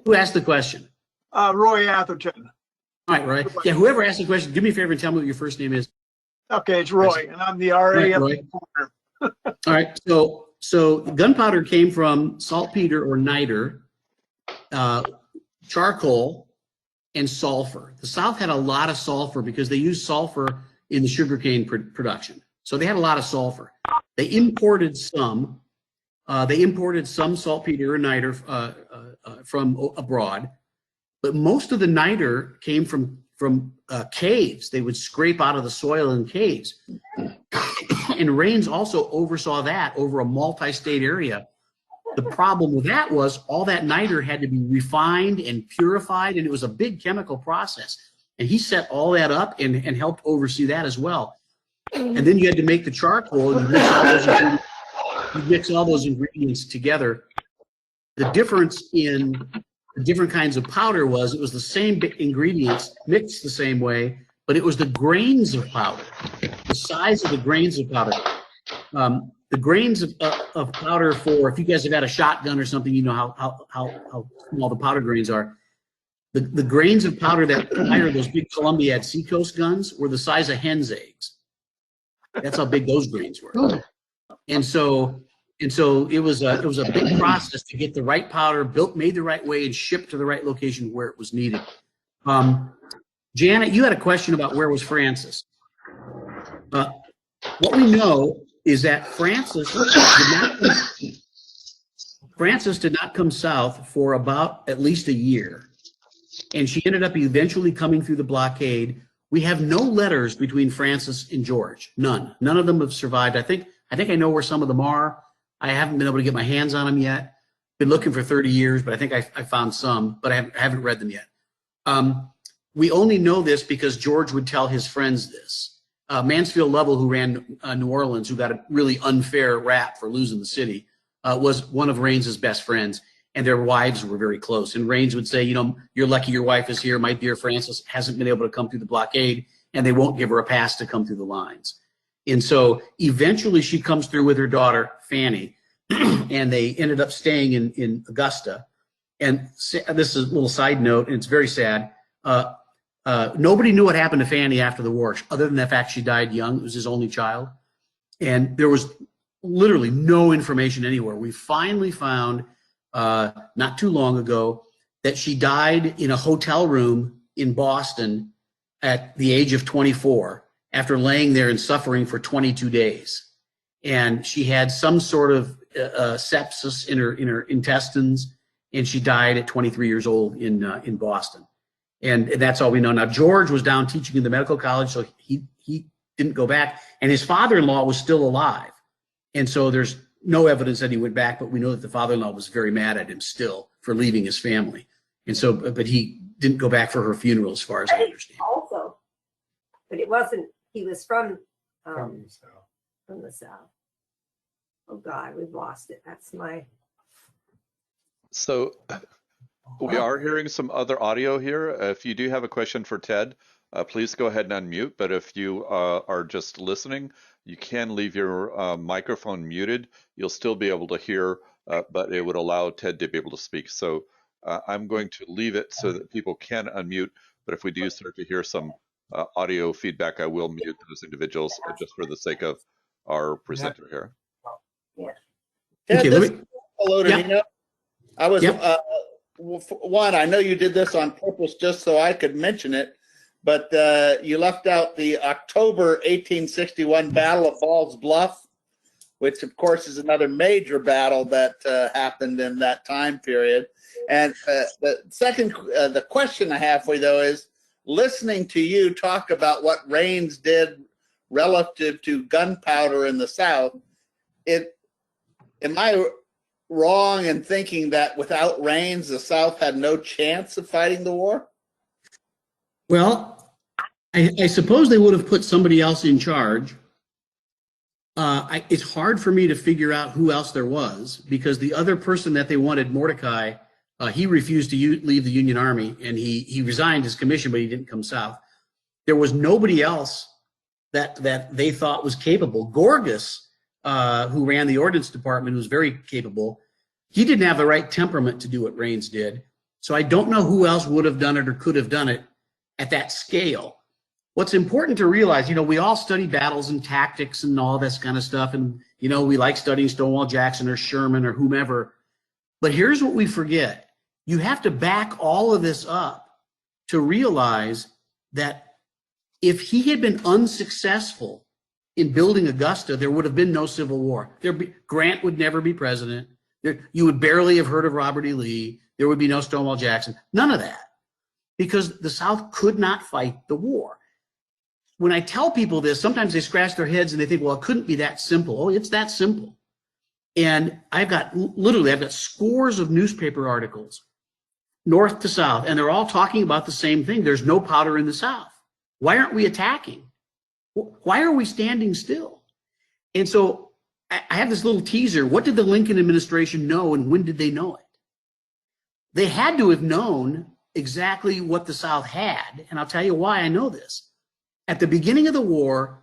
Who asked the question? Roy Atherton. All right, Roy. Yeah, whoever asked the question, do me a favor and tell me what your first name is. Okay, it's Roy, and I'm the RA of the corner. All right, so gunpowder came from saltpeter or niter, charcoal, and sulfur. The South had a lot of sulfur because they used sulfur in the sugarcane production. So they had a lot of sulfur. They imported some. Saltpeter or niter from abroad, but most of the niter came from caves. They would scrape out of the soil in caves. And Reigns also oversaw that over a multi-state area The problem with that was all that niter had to be refined and purified, and it was a big chemical process. And he set all that up and helped oversee that as well. And then you had to make the charcoal, and you mix all those ingredients together. The difference in the different kinds of powder was it was the same ingredients mixed the same way, but it was the grains of powder, the size of the grains of powder. The grains of powder for, if you guys have had a shotgun or something, you know how small the powder grains are. The grains of powder that fired those big Columbiad Seacoast guns were the size of hen's eggs. That's how big those grains were. And so it was a big process to get the right powder built, made the right way, and shipped to the right location where it was needed. Janet, you had a question about where was Francis. What we know is that Francis did not come south for about at least a year, and she ended up eventually coming through the blockade. We have no letters between Francis and George. None of them have survived. I think I know where some of them are. I haven't been able to get my hands on them yet. Been looking for 30 years, but I think I found some, but I haven't read them yet. We only know this because George would tell his friends this. Mansfield Lovell, who ran New Orleans, who got a really unfair rap for losing the city, was one of Reigns' best friends, and their wives were very close. And Reigns would say, you know, you're lucky your wife is here. My dear Frances hasn't been able to come through the blockade, and they won't give her a pass to come through the lines. And so eventually she comes through with her daughter, Fannie, and they ended up staying in Augusta. And this is a little side note, and it's very sad. Nobody knew what happened to Fannie after the war, other than the fact she died young. It was his only child. And there was literally no information anywhere. We finally found, not too long ago, that she died in a hotel room in Boston at the age of 24 after laying there and suffering for 22 days. And she had some sort of sepsis in her intestines, and she died at 23 years old in Boston. And that's all we know. Now, George was down teaching in the medical college, so he didn't go back. And his father-in-law was still alive. And so there's no evidence that he went back, but we know that the father-in-law was very mad at him still for leaving his family. And so, but he didn't go back for her funeral, as far as I understand. Also, but it wasn't, he was from the South. Oh God, we've lost it. That's my. So we are hearing some other audio here. If you do have a question for Ted, please go ahead and unmute. But if you are just listening, you can leave your microphone muted. You'll still be able to hear, but it would allow Ted to be able to speak. So I'm going to leave it so that people can unmute. But if we do start to hear some audio feedback, I will mute those individuals just for the sake of our presenter here. Yeah. Ted, Okay, this is hello to Yep. Nina. I was Yep. one. I know you did this on purpose just so I could mention it, but you left out the October 1861 Battle of Bluff, which of course is another major battle that happened in that time period. And the question I have for you though is, listening to you talk about what Reigns did relative to gunpowder in the South, am I wrong in thinking that without Reigns, the South had no chance of fighting the war? Well, I suppose they would have put somebody else in charge. It's hard for me to figure out who else there was, because the other person that they wanted, Mordecai, he refused to leave the Union Army, and he resigned his commission, but he didn't come south. There was nobody else that they thought was capable. Gorgas, who ran the Ordnance Department, was very capable. He didn't have the right temperament to do what Reigns did. So I don't know who else would have done it or could have done it at that scale. What's important to realize, we all study battles and tactics and all this kind of stuff. And, we like studying Stonewall Jackson or Sherman or whomever. But here's what we forget. You have to back all of this up to realize that if he had been unsuccessful in building Augusta, there would have been no Civil War. Grant would never be president. You would barely have heard of Robert E. Lee. There would be no Stonewall Jackson. None of that, because the South could not fight the war. When I tell people this, sometimes they scratch their heads and they think, well, it couldn't be that simple. Oh, it's that simple. And I've got scores of newspaper articles, north to south, and they're all talking about the same thing. There's no powder in the South. Why aren't we attacking? Why are we standing still? And so I have this little teaser. What did the Lincoln administration know, and when did they know it? They had to have known exactly what the South had, and I'll tell you why I know this. At the beginning of the war,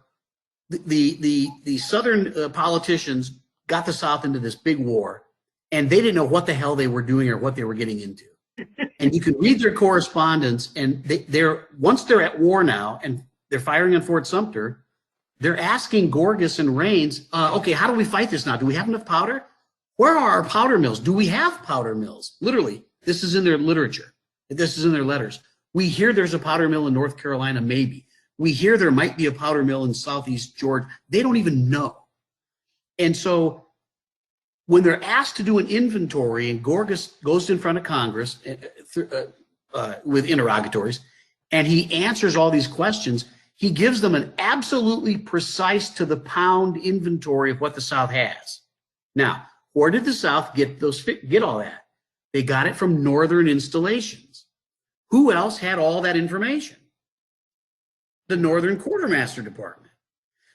the Southern politicians got the South into this big war, and they didn't know what the hell they were doing or what they were getting into. And you can read their correspondence, and once they're at war now, and they're firing on Fort Sumter, they're asking Gorgas and Reigns, okay, how do we fight this now? Do we have enough powder? Where are our powder mills? Do we have powder mills? Literally, this is in their literature. This is in their letters. We hear there's a powder mill in North Carolina, maybe. We hear there might be a powder mill in Southeast Georgia. They don't even know. And so when they're asked to do an inventory, and Gorgas goes in front of Congress with interrogatories, and he answers all these questions, he gives them an absolutely precise to the pound inventory of what the South has. Now, where did the South get all that? They got it from Northern installations. Who else had all that information? The Northern Quartermaster Department.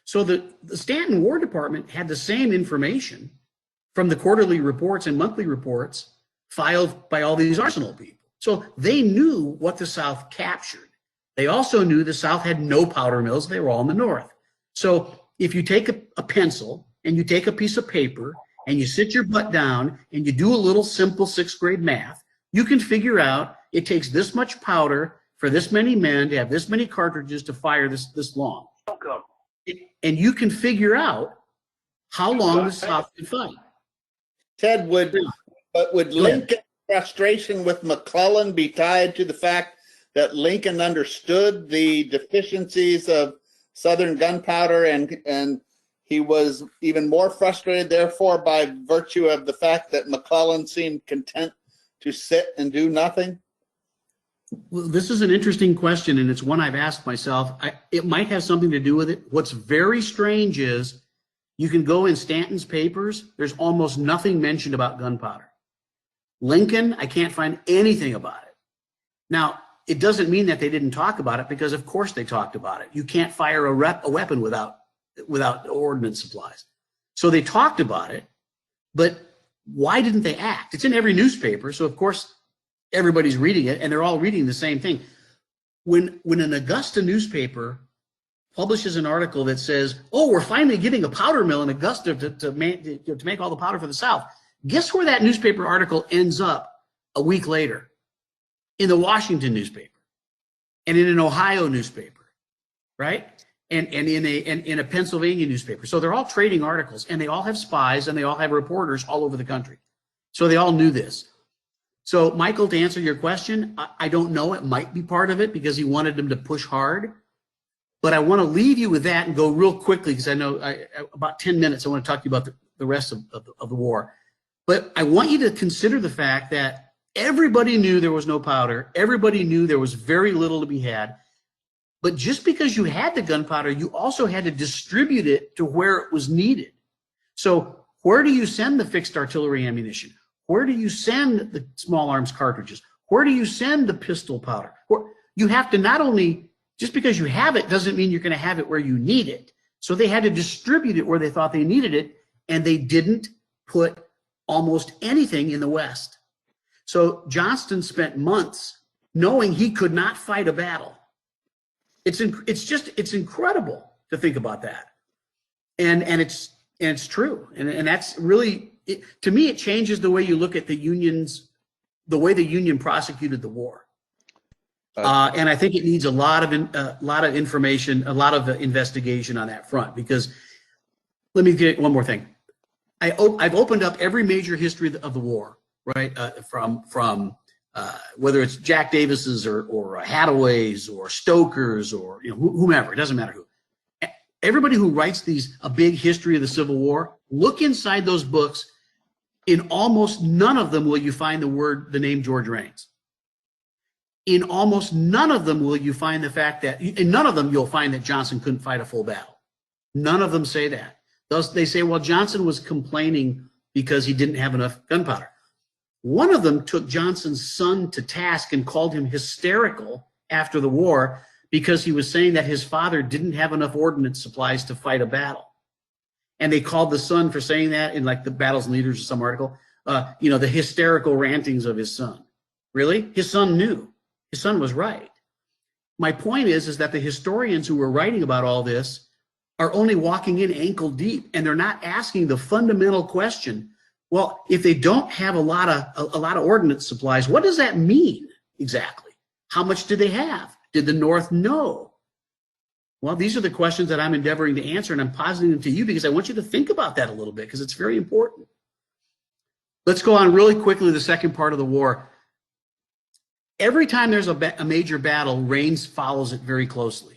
So the Stanton War Department had the same information from the quarterly reports and monthly reports filed by all these arsenal people. So they knew what the South captured. They also knew the South had no powder mills. They were all in the North. So if you take a pencil and you take a piece of paper and you sit your butt down and you do a little simple 6th grade math, you can figure out it takes this much powder for this many men to have this many cartridges to fire this long. And you can figure out how long the South can fight. Ted, would Lincoln's frustration with McClellan be tied to the fact that Lincoln understood the deficiencies of Southern gunpowder, and he was even more frustrated, therefore, by virtue of the fact that McClellan seemed content to sit and do nothing? Well, this is an interesting question, and it's one I've asked myself. It might have something to do with it. What's very strange is you can go in Stanton's papers, there's almost nothing mentioned about gunpowder. Lincoln, I can't find anything about it. Now, it doesn't mean that they didn't talk about it, because of course they talked about it. You can't fire a weapon without ordnance supplies. So they talked about it, but why didn't they act? It's in every newspaper, so of course everybody's reading it, and they're all reading the same thing. When an Augusta newspaper publishes an article that says, oh, we're finally getting a powder mill in Augusta to make all the powder for the South, guess where that newspaper article ends up a week later? In the Washington newspaper, and in an Ohio newspaper, right? And in a Pennsylvania newspaper. So they're all trading articles, and they all have spies, and they all have reporters all over the country. So they all knew this. So Michael, to answer your question, I don't know. It might be part of it because he wanted them to push hard. But I want to leave you with that and go real quickly, because I know about 10 minutes, I want to talk to you about the rest of the war. But I want you to consider the fact that everybody knew there was no powder. Everybody knew there was very little to be had. But just because you had the gunpowder, you also had to distribute it to where it was needed. So where do you send the fixed artillery ammunition? Where do you send the small arms cartridges? Where do you send the pistol powder? You have to not only, just because you have it doesn't mean you're going to have it where you need it. So they had to distribute it where they thought they needed it, and they didn't put almost anything in the West. So Johnston spent months knowing he could not fight a battle. It's incredible to think about that, and it's true, and that's really to me, it changes the way you look at the way the Union prosecuted the war, and I think it needs a lot of information, a lot of investigation on that front. Because let me get one more thing. I've opened up every major history of the war. Right, from whether it's Jack Davis's or Hathaway's or Stoker's or whomever, it doesn't matter who. Everybody who writes a big history of the Civil War, look inside those books. In almost none of them will you find the name George Reigns. In almost none of them will you find the fact that, in none of them you'll find that Johnson couldn't fight a full battle. None of them say that. Thus, they say, well, Johnson was complaining because he didn't have enough gunpowder. One of them took Johnson's son to task and called him hysterical after the war because he was saying that his father didn't have enough ordnance supplies to fight a battle. And they called the son for saying that in like the Battles and Leaders or some article, the hysterical rantings of his son. Really? His son knew. His son was right. My point is that the historians who were writing about all this are only walking in ankle deep, and they're not asking the fundamental question. Well, if they don't have a lot of ordnance supplies, what does that mean exactly? How much did they have? Did the North know? Well, these are the questions that I'm endeavoring to answer, and I'm positing them to you because I want you to think about that a little bit because it's very important. Let's go on really quickly to the second part of the war. Every time there's a major battle, Reigns follows it very closely.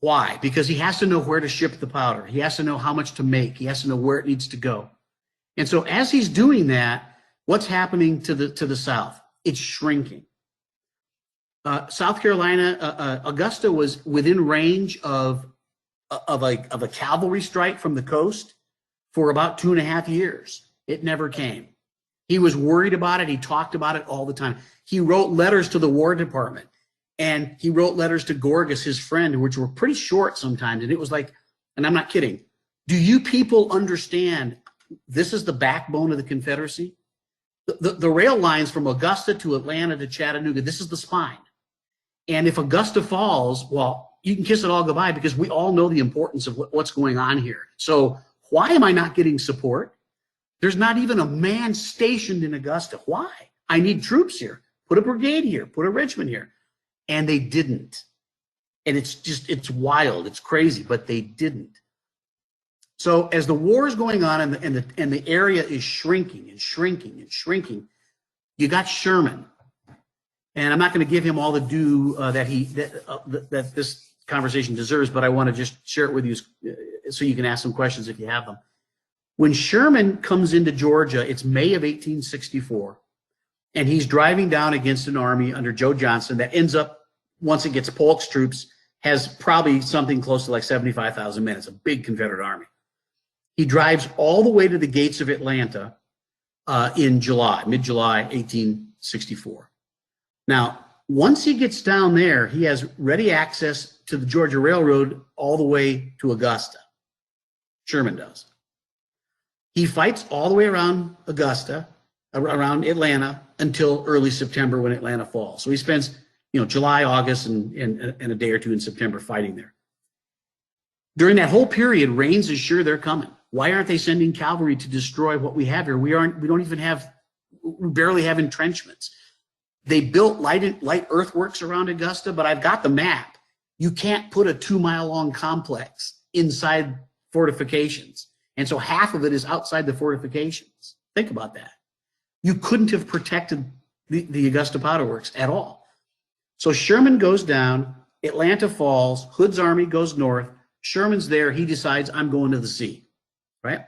Why? Because he has to know where to ship the powder. He has to know how much to make. He has to know where it needs to go. And so as he's doing that, what's happening to the South? It's shrinking. South Carolina, Augusta was within range of a cavalry strike from the coast for about 2.5 years. It never came. He was worried about it. He talked about it all the time. He wrote letters to the War Department, and he wrote letters to Gorgas, his friend, which were pretty short sometimes. And it was like, and I'm not kidding, do you people understand this is the backbone of the Confederacy? The rail lines from Augusta to Atlanta to Chattanooga, this is the spine. And if Augusta falls, well, you can kiss it all goodbye because we all know the importance of what's going on here. So why am I not getting support? There's not even a man stationed in Augusta. Why? I need troops here. Put a brigade here. Put a regiment here. And they didn't. And it's wild. It's crazy, but they didn't. So as the war is going on and the area is shrinking and shrinking and shrinking, you got Sherman. And I'm not going to give him all the due that this conversation deserves, but I want to just share it with you so you can ask some questions if you have them. When Sherman comes into Georgia, it's May of 1864, and he's driving down against an army under Joe Johnston that ends up, once it gets Polk's troops, has probably something close to like 75,000 men. It's a big Confederate army. He drives all the way to the gates of Atlanta in July, mid-July 1864. Now, once he gets down there, he has ready access to the Georgia Railroad all the way to Augusta. Sherman does. He fights all the way around Augusta, around Atlanta, until early September when Atlanta falls. So he spends, July, August, and a day or two in September fighting there. During that whole period, Reigns is sure they're coming. Why aren't they sending cavalry to destroy what we have here? We barely have entrenchments. They built light earthworks around Augusta, but I've got the map. You can't put a 2-mile-long complex inside fortifications. And so half of it is outside the fortifications. Think about that. You couldn't have protected the Augusta Powder Works at all. So Sherman goes down, Atlanta falls, Hood's army goes north, Sherman's there, he decides, I'm going to the sea, right?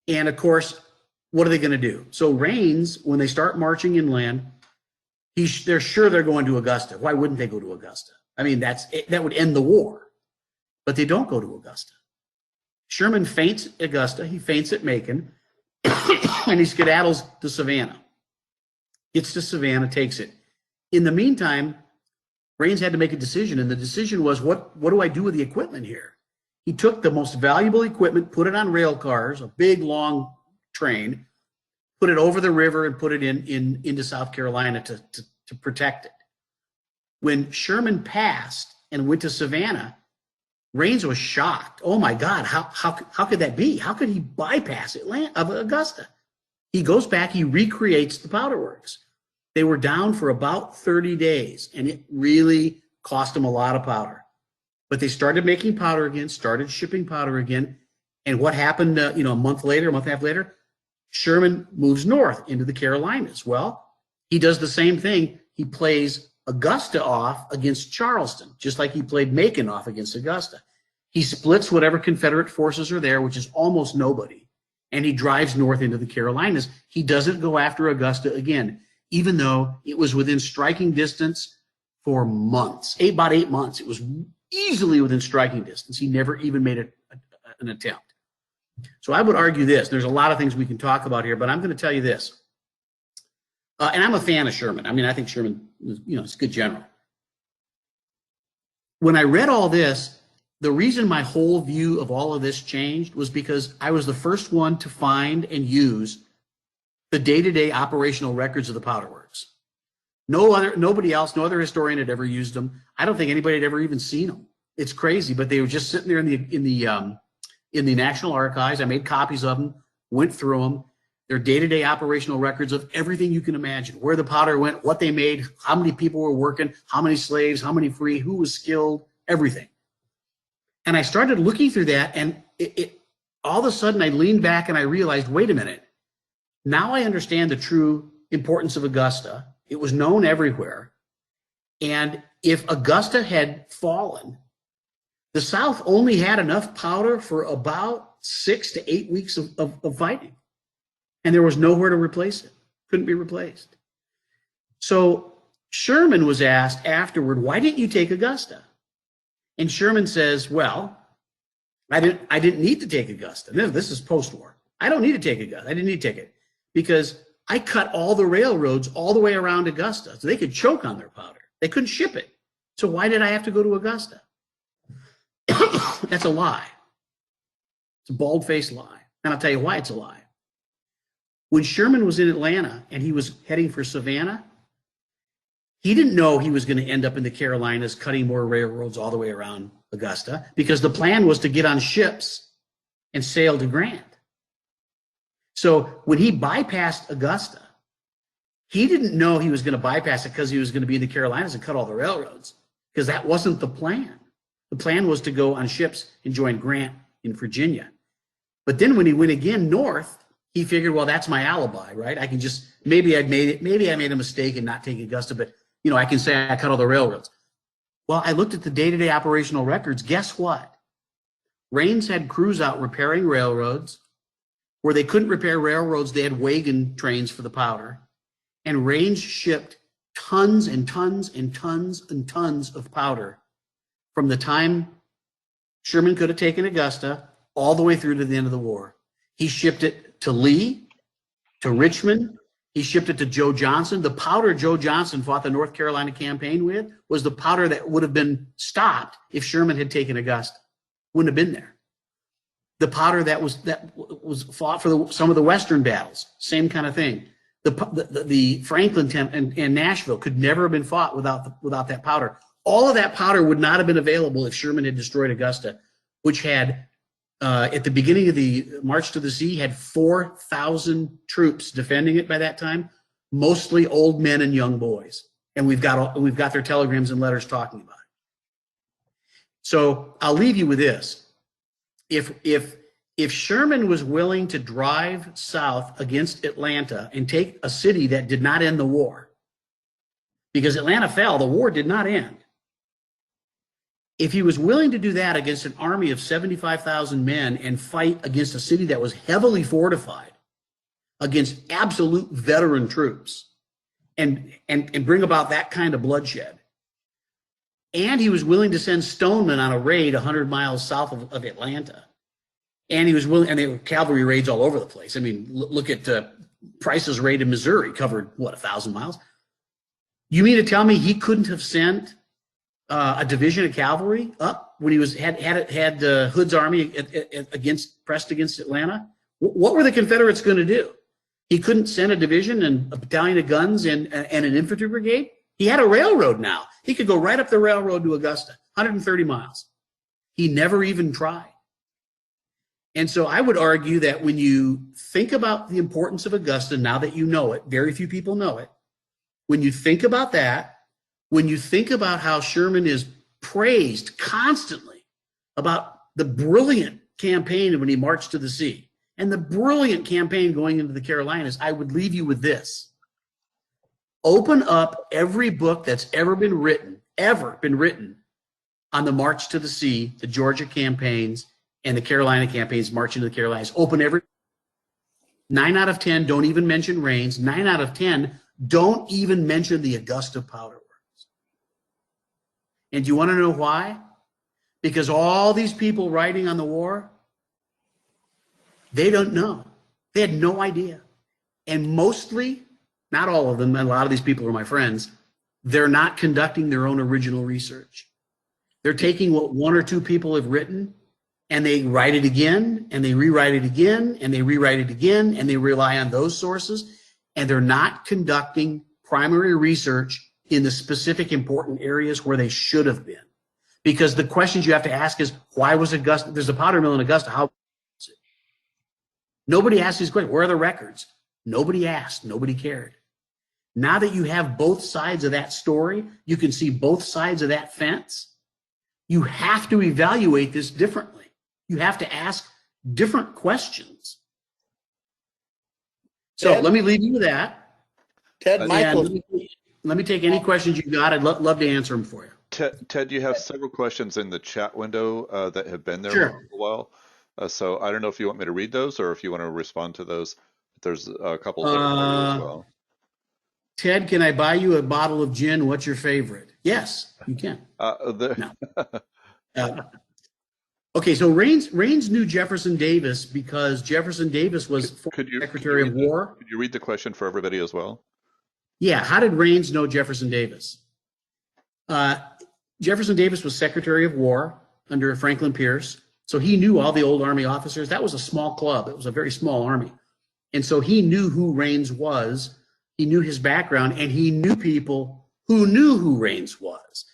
And of course, what are they going to do? So Reigns, when they start marching inland, they're sure they're going to Augusta. Why wouldn't they go to Augusta? I mean, that would end the war. But they don't go to Augusta. Sherman feints at Augusta, he feints at Macon, and he skedaddles to Savannah. Gets to Savannah, takes it. In the meantime, Reigns had to make a decision, and the decision was, what do I do with the equipment here? He took the most valuable equipment, put it on rail cars, a big, long train, put it over the river, and put it into South Carolina to protect it. When Sherman passed and went to Savannah, Reigns was shocked. Oh my God, how could that be? How could he bypass Augusta? He goes back, he recreates the powder works. They were down for about 30 days, and it really cost them a lot of powder. But they started making powder again, started shipping powder again. And what happened, a month later, a month and a half later, Sherman moves north into the Carolinas. Well, he does the same thing. He plays Augusta off against Charleston, just like he played Macon off against Augusta. He splits whatever Confederate forces are there, which is almost nobody, and he drives north into the Carolinas. He doesn't go after Augusta again, even though it was within striking distance for months, about 8 months. It was easily within striking distance. He never even made an attempt. So I would argue this. There's a lot of things we can talk about here, but I'm going to tell you this. And I'm a fan of Sherman. I mean, I think Sherman, is a good general. When I read all this, the reason my whole view of all of this changed was because I was the first one to find and use the day-to-day operational records of the Powder Works. Nobody else, no other historian had ever used them. I don't think anybody had ever even seen them. It's crazy, but they were just sitting there in the National Archives. I made copies of them, went through them. They're day-to-day operational records of everything you can imagine, where the powder went, what they made, how many people were working, how many slaves, how many free, who was skilled, everything. And I started looking through that, and it all of a sudden I leaned back and I realized, wait a minute, now I understand the true importance of Augusta. It was known everywhere. And if Augusta had fallen, the South only had enough powder for about 6 to 8 weeks of fighting. And there was nowhere to replace it. Couldn't be replaced. So Sherman was asked afterward, why didn't you take Augusta? And Sherman says, well, I didn't need to take Augusta. This is post-war. I don't need to take Augusta. I didn't need to take it because I cut all the railroads all the way around Augusta so they could choke on their powder. They couldn't ship it. So why did I have to go to Augusta? That's a lie. It's a bald-faced lie. And I'll tell you why it's a lie. When Sherman was in Atlanta and he was heading for Savannah, he didn't know he was going to end up in the Carolinas cutting more railroads all the way around Augusta because the plan was to get on ships and sail to Grant. So when he bypassed Augusta, he didn't know he was going to bypass it because he was going to be in the Carolinas and cut all the railroads, because that wasn't the plan. The plan was to go on ships and join Grant in Virginia. But then when he went again north, he figured, well, that's my alibi, right? I can just, maybe I made a mistake in not taking Augusta, but I can say I cut all the railroads. Well, I looked at the day-to-day operational records. Guess what? Reigns had crews out repairing railroads. Where they couldn't repair railroads, they had wagon trains for the powder. And Reigns shipped tons and tons and tons and tons of powder from the time Sherman could have taken Augusta all the way through to the end of the war. He shipped it to Lee, to Richmond. He shipped it to Joe Johnson. The powder Joe Johnson fought the North Carolina campaign with was the powder that would have been stopped if Sherman had taken Augusta. Wouldn't have been there. The powder that was fought for some of the Western battles, same kind of thing. The Franklin and Nashville could never have been fought without that powder. All of that powder would not have been available if Sherman had destroyed Augusta, which had at the beginning of the March to the Sea had 4,000 troops defending it by that time, mostly old men and young boys. And we've got their telegrams and letters talking about it. So I'll leave you with this. If Sherman was willing to drive south against Atlanta and take a city that did not end the war, because Atlanta fell, the war did not end. If he was willing to do that against an army of 75,000 men and fight against a city that was heavily fortified, against absolute veteran troops, and bring about that kind of bloodshed, and he was willing to send Stoneman on a raid 100 miles south of Atlanta. And he was willing, and there were cavalry raids all over the place. I mean, look at Price's raid in Missouri, covered, 1,000 miles? You mean to tell me he couldn't have sent a division of cavalry up when he had Hood's army pressed against Atlanta? What were the Confederates going to do? He couldn't send a division and a battalion of guns and an infantry brigade? He had a railroad now. He could go right up the railroad to Augusta, 130 miles. He never even tried. And so I would argue that when you think about the importance of Augusta, now that you know it, very few people know it, when you think about that, when you think about how Sherman is praised constantly about the brilliant campaign when he marched to the sea and the brilliant campaign going into the Carolinas, I would leave you with this. Open up every book that's ever been written on the March to the Sea, the Georgia campaigns, and the Carolina campaigns marching to the Carolinas. Open every 9 out of 10 don't even mention Reigns. 9 out of 10 don't even mention the Augusta Powder Works. And do you want to know why? Because all these people writing on the war, They don't know. They had no idea. And mostly, not all of them, and a lot of these people are my friends, they're not conducting their own original research. They're taking what one or two people have written and they write it again and they rewrite it again and they rewrite it again and they rely on those sources, and they're not conducting primary research in the specific important areas where they should have been. Because the questions you have to ask is, why was Augusta, there's a powder mill in Augusta, how was it? Nobody asked these questions. Where are the records? Nobody asked, nobody cared. Now that you have both sides of that story, you can see both sides of that fence, you have to evaluate this differently. You have to ask different questions. So Ted? let me leave you with that. Ted, And Michael, let me take any questions you got. I'd love to answer them for you. Ted, you have several questions in the chat window that have been there Sure. for a while. So I don't know if you want me to read those or if you want to respond to those. There's a couple that are for you as well. Ted, can I buy you a bottle of gin? What's your favorite? Yes, you can. No. Okay, so Reigns knew Jefferson Davis because Jefferson Davis was Secretary of War. Could you read the question for everybody as well? Yeah, how did Reigns know Jefferson Davis? Jefferson Davis was Secretary of War under Franklin Pierce, so he knew all the old Army officers. That was a small club. It was a very small Army. And so he knew who Reigns was. He knew his background, and he knew people who knew who Reigns was.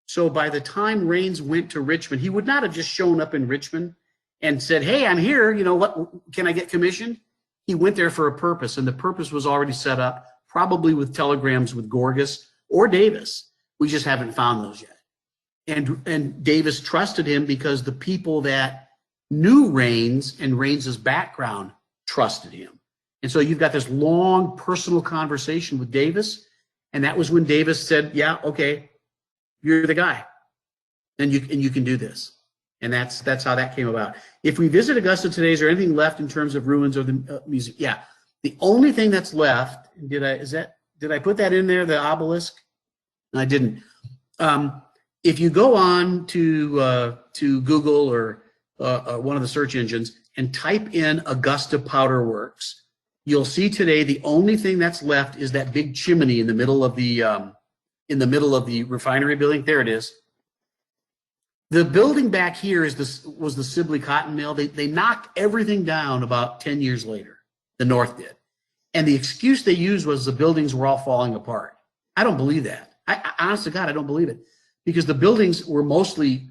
So by the time Reigns went to Richmond, he would not have just shown up in Richmond and said, hey, I'm here, you know, what, can I get commissioned? He went there for a purpose, and the purpose was already set up, probably with telegrams with Gorgas or Davis. We just haven't found those yet. And Davis trusted him because the people that knew Reigns and Reigns's background trusted him. And so you've got this long personal conversation with Davis, and that was when Davis said, yeah, okay, you're the guy, and you can do this. And that's how that came about. If we visit Augusta today, is there anything left in terms of ruins or the museum? Yeah, the only thing that's left, did I put that in there, the obelisk? No, I didn't. If you go on to Google or one of the search engines and type in Augusta Powder Works, you'll see today the only thing that's left is that big chimney in the middle of the refinery building. There it is. The building back here was the Sibley Cotton Mill. They knocked everything down about 10 years later. The North did. And the excuse they used was the buildings were all falling apart. I don't believe that. I honest to God, I don't believe it. Because the buildings were mostly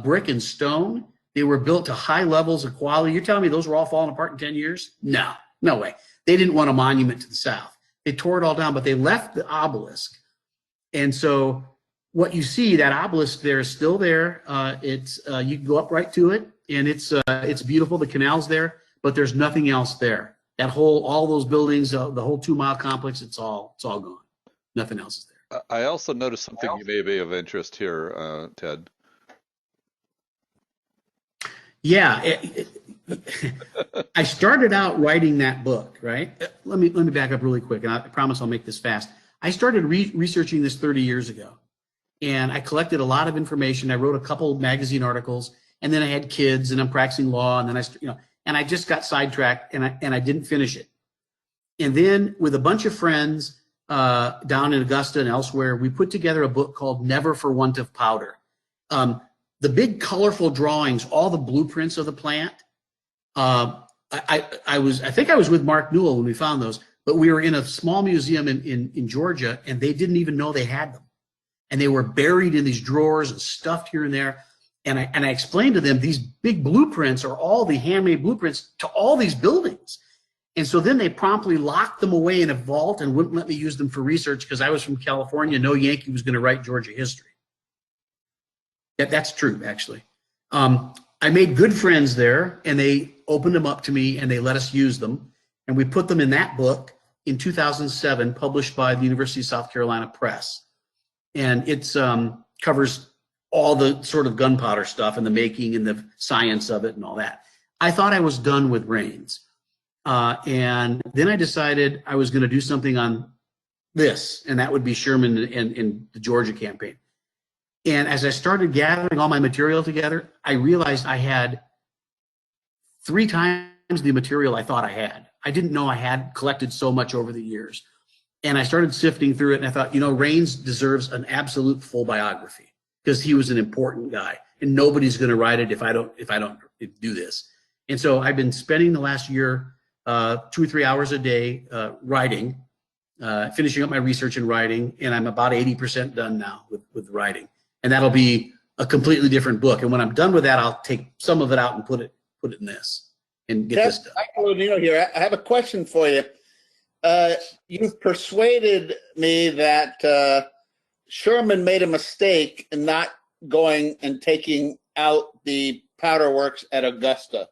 brick and stone. They were built to high levels of quality. You're telling me those were all falling apart in 10 years? No, no way. They didn't want a monument to the South. They tore it all down, but they left the obelisk. And so what you see, that obelisk there is still there. You can go up right to it, and it's beautiful. The canal's there, but there's nothing else there. All those buildings, the whole 2 mile complex, it's all gone. Nothing else is there. I also noticed something you may be of interest here, Ted. Yeah, I started out writing that book, right? Let me back up really quick, and I promise I'll make this fast. I started researching this 30 years ago, and I collected a lot of information. I wrote a couple of magazine articles, and then I had kids, and I'm practicing law, and then and I just got sidetracked, and I didn't finish it. And then with a bunch of friends down in Augusta and elsewhere, we put together a book called Never for Want of Powder. The big colorful drawings, all the blueprints of the plant. I think I was with Mark Newell when we found those, but we were in a small museum in Georgia, and they didn't even know they had them. And they were buried in these drawers and stuffed here and there. And I explained to them, these big blueprints are all the handmade blueprints to all these buildings. And so then they promptly locked them away in a vault and wouldn't let me use them for research because I was from California. No Yankee was going to write Georgia history. That's true, actually. I made good friends there, and they opened them up to me, and they let us use them. And we put them in that book in 2007, published by the University of South Carolina Press. And it covers all the sort of gunpowder stuff and the making and the science of it and all that. I thought I was done with Reigns. And then I decided I was going to do something on this, and that would be Sherman and the Georgia campaign. And as I started gathering all my material together, I realized I had 3 times the material I thought I had. I didn't know I had collected so much over the years. And I started sifting through it, and I thought, you know, Reigns deserves an absolute full biography because he was an important guy, and nobody's going to write it if I don't do this. And so I've been spending the last year 2 or 3 hours a day writing, finishing up my research and writing, and I'm about 80% done now with writing. And that'll be a completely different book. And when I'm done with that, I'll take some of it out and put it in this and get this done. Michael O'Neill here. I have a question for you. You've persuaded me that Sherman made a mistake in not going and taking out the powder works at Augusta.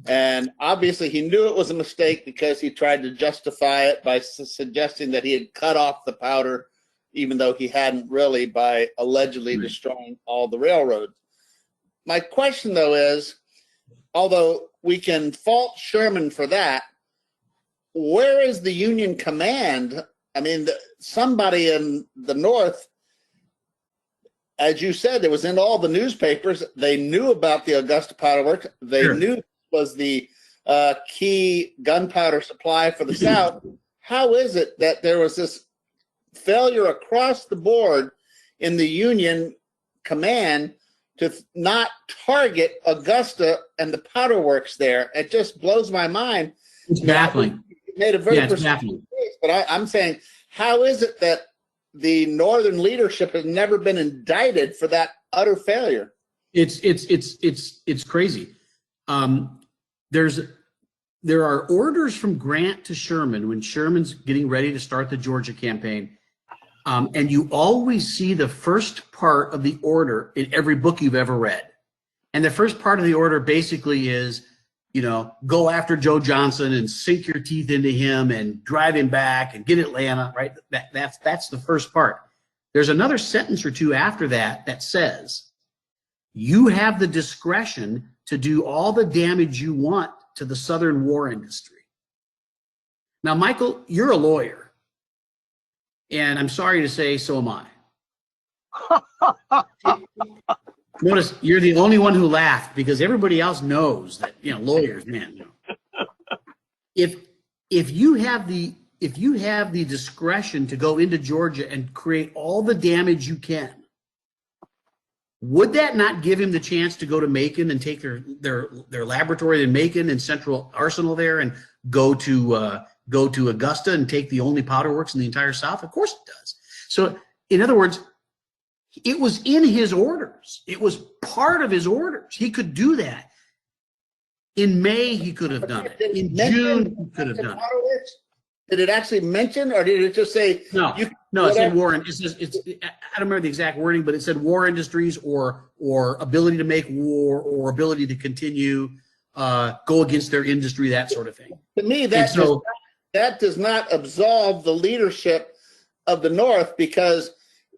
And obviously he knew it was a mistake because he tried to justify it by suggesting that he had cut off the powder, even though he hadn't really, by allegedly destroying all the railroads. My question, though, is, although we can fault Sherman for that, where is the Union command? I mean, somebody in the North, as you said, it was in all the newspapers. They knew about the Augusta Powder Works. They knew it was the key gunpowder supply for the South. How is it that there was this failure across the board in the Union command to not target Augusta and the powder works there? It just blows my mind. It's baffling. Made a very baffling. case, but I'm saying, how is it that the Northern leadership has never been indicted for that utter failure? It's crazy. There are orders from Grant to Sherman when Sherman's getting ready to start the Georgia campaign, and you always see the first part of the order in every book you've ever read. And the first part of the order basically is, you know, go after Joe Johnson and sink your teeth into him and drive him back and get Atlanta, right? That's the first part. There's another sentence or two after that that says, you have the discretion to do all the damage you want to the Southern war industry. Now, Michael, you're a lawyer, and I'm sorry to say, so am I. Notice you're the only one who laughed because everybody else knows that, you know, lawyers, man. You know. If you have the discretion to go into Georgia and create all the damage you can, would that not give him the chance to go to Macon and take their laboratory in Macon and Central Arsenal there and go to Augusta and take the only powder works in the entire South? Of course it does. So, in other words, it was in his orders. It was part of his orders. He could do that. In May, he could have done it. In June, he could have done it. Did it actually mention, or did it just say? No, it said war. I don't remember the exact wording, but it said war industries or ability to make war or ability to continue, go against their industry, that sort of thing. To me, that does not absolve the leadership of the North, because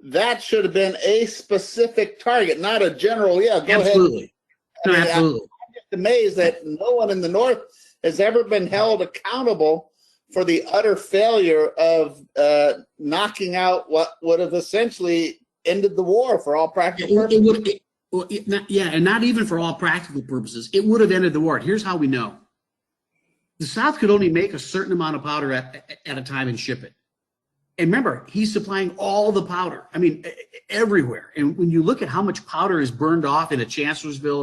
that should have been a specific target, not a general. Yeah, go absolutely. ahead. No, absolutely. I'm just amazed that no one in the North has ever been held accountable for the utter failure of knocking out what would have essentially ended the war for all practical purposes. And not even for all practical purposes. It would have ended the war. Here's how we know. The South could only make a certain amount of powder at a time and ship it. And remember, he's supplying all the powder. I mean, everywhere. And when you look at how much powder is burned off in a Chancellorsville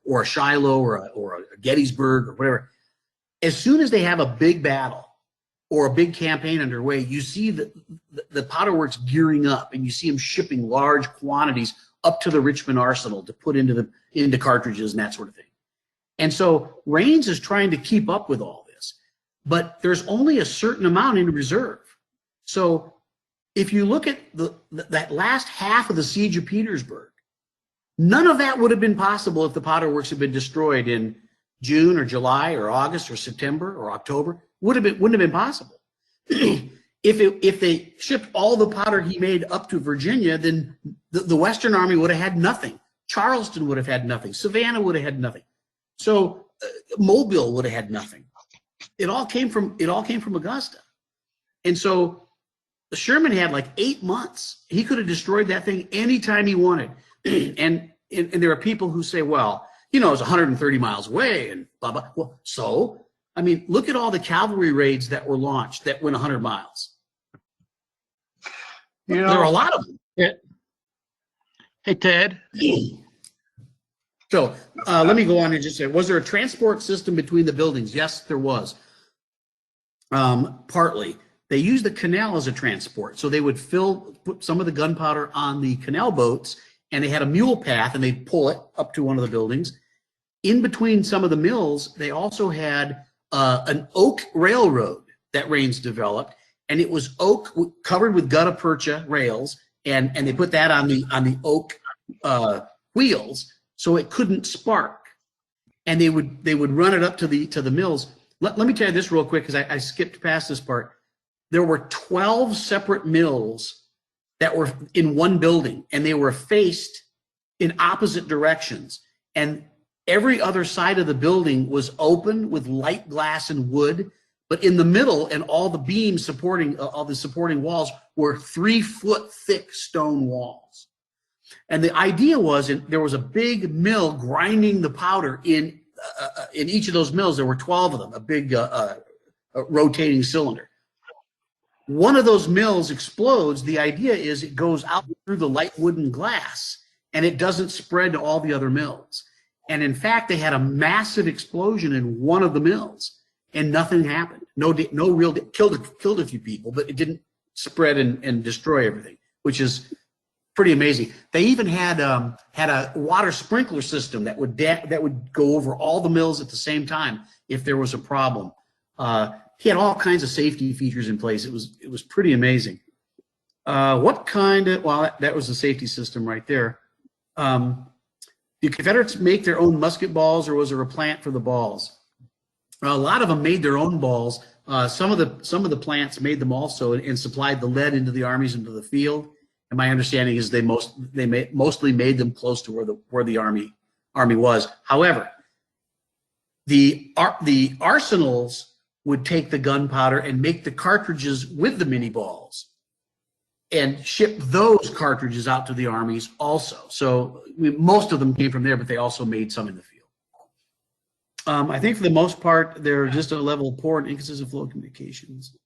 or a Shiloh or a Gettysburg or whatever, as soon as they have a big battle or a big campaign underway, you see the powder works gearing up, and you see them shipping large quantities up to the Richmond arsenal to put into cartridges and that sort of thing. And so Reigns is trying to keep up with all this, but there's only a certain amount in reserve. So if you look at that last half of the siege of Petersburg, none of that would have been possible if the powder works had been destroyed in June or July or August or September or October. Wouldn't have been possible. If they shipped all the powder he made up to Virginia, then the Western Army would have had nothing. Charleston would have had nothing. Savannah would have had nothing. So Mobile would have had nothing. It all came from Augusta. And so Sherman had like 8 months. He could have destroyed that thing anytime he wanted. And there are people who say, well, you know, it was 130 miles away and blah, blah. Well, so, I mean, look at all the cavalry raids that were launched that went 100 miles. You There were a know, lot of them. Yeah. Hey, Ted. So let me go on and just say, was there a transport system between the buildings? Yes, there was. Partly. They used the canal as a transport. So they would put some of the gunpowder on the canal boats, and they had a mule path, and they'd pull it up to one of the buildings. In between some of the mills, they also had an oak railroad that Reigns developed, and it was oak covered with gutta percha rails, and they put that on the oak wheels so it couldn't spark. And they would run it up to the mills. Let me tell you this real quick, because I skipped past this part. There were 12 separate mills that were in one building, and they were faced in opposite directions. And every other side of the building was open with light glass and wood, but in the middle and all the beams supporting all the supporting walls were 3-foot thick stone walls. And the idea was there was a big mill grinding the powder in each of those mills. There were 12 of them, a big rotating cylinder. One of those mills explodes. The idea is it goes out through the light wooden glass and it doesn't spread to all the other mills. And in fact, they had a massive explosion in one of the mills and nothing happened. No real, killed a few people, but it didn't spread and destroy everything, which is pretty amazing. They even had a water sprinkler system that would go over all the mills at the same time if there was a problem. He had all kinds of safety features in place. It was pretty amazing. What kind of, well, that was the safety system right there. Did Confederates make their own musket balls, or was there a plant for the balls? A lot of them made their own balls. Some of the plants made them also and supplied the lead into the armies into the field. And my understanding is they mostly made them close to where the army was. However, the arsenals would take the gunpowder and make the cartridges with the mini balls and ship those cartridges out to the armies also. So most of them came from there, but they also made some in the field. I think for the most part, they're just a level of poor and inconsistent flow of communications.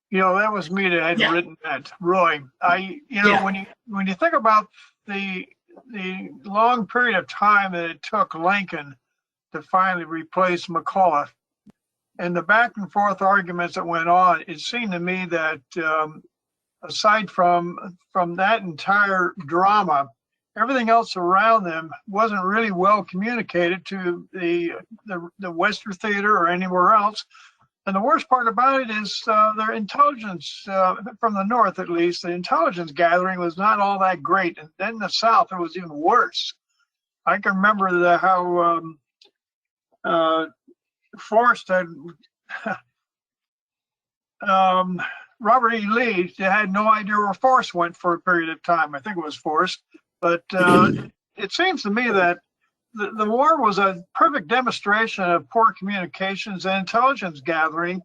you know, that was me that had written that, Roy. When you think about the long period of time that it took Lincoln to finally replace McCulloch and the back and forth arguments that went on, it seemed to me that aside from that entire drama, everything else around them wasn't really well communicated to the Western Theater or anywhere else. And the worst part about it is their intelligence, from the North at least, the intelligence gathering was not all that great. And then in the South, it was even worse. I can remember how Forrest had, Robert E. Lee had no idea where Forrest went for a period of time. I think it was Forrest. But it seems to me that the war was a perfect demonstration of poor communications and intelligence gathering.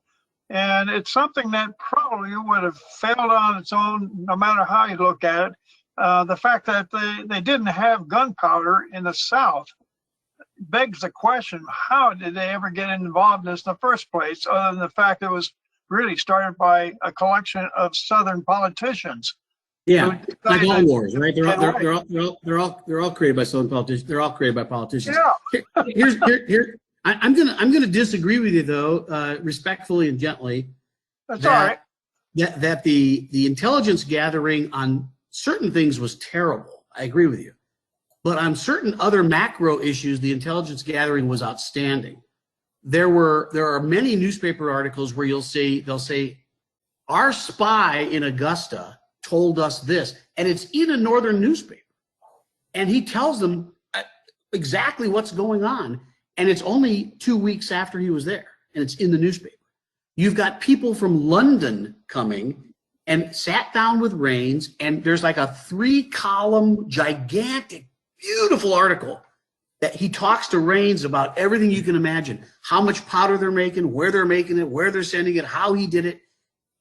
And it's something that probably would have failed on its own, no matter how you look at it. The fact that they didn't have gunpowder in the South begs the question, how did they ever get involved in this in the first place, other than the fact that it was really started by a collection of Southern politicians. Yeah, like all wars, right? They're all created by Southern politicians. They're all created by politicians. Yeah. I'm gonna disagree with you though, respectfully and gently. That's all right. That the intelligence gathering on certain things was terrible. I agree with you, but on certain other macro issues, the intelligence gathering was outstanding. There are many newspaper articles where they'll say, our spy in Augusta told us this, and it's in a northern newspaper, and he tells them exactly what's going on, and it's only 2 weeks after he was there, and it's in the newspaper. You've got people from London coming and sat down with Reigns, and there's like a 3-column, gigantic, beautiful article that he talks to Reigns about everything you can imagine, how much powder they're making, where they're sending it, how he did it.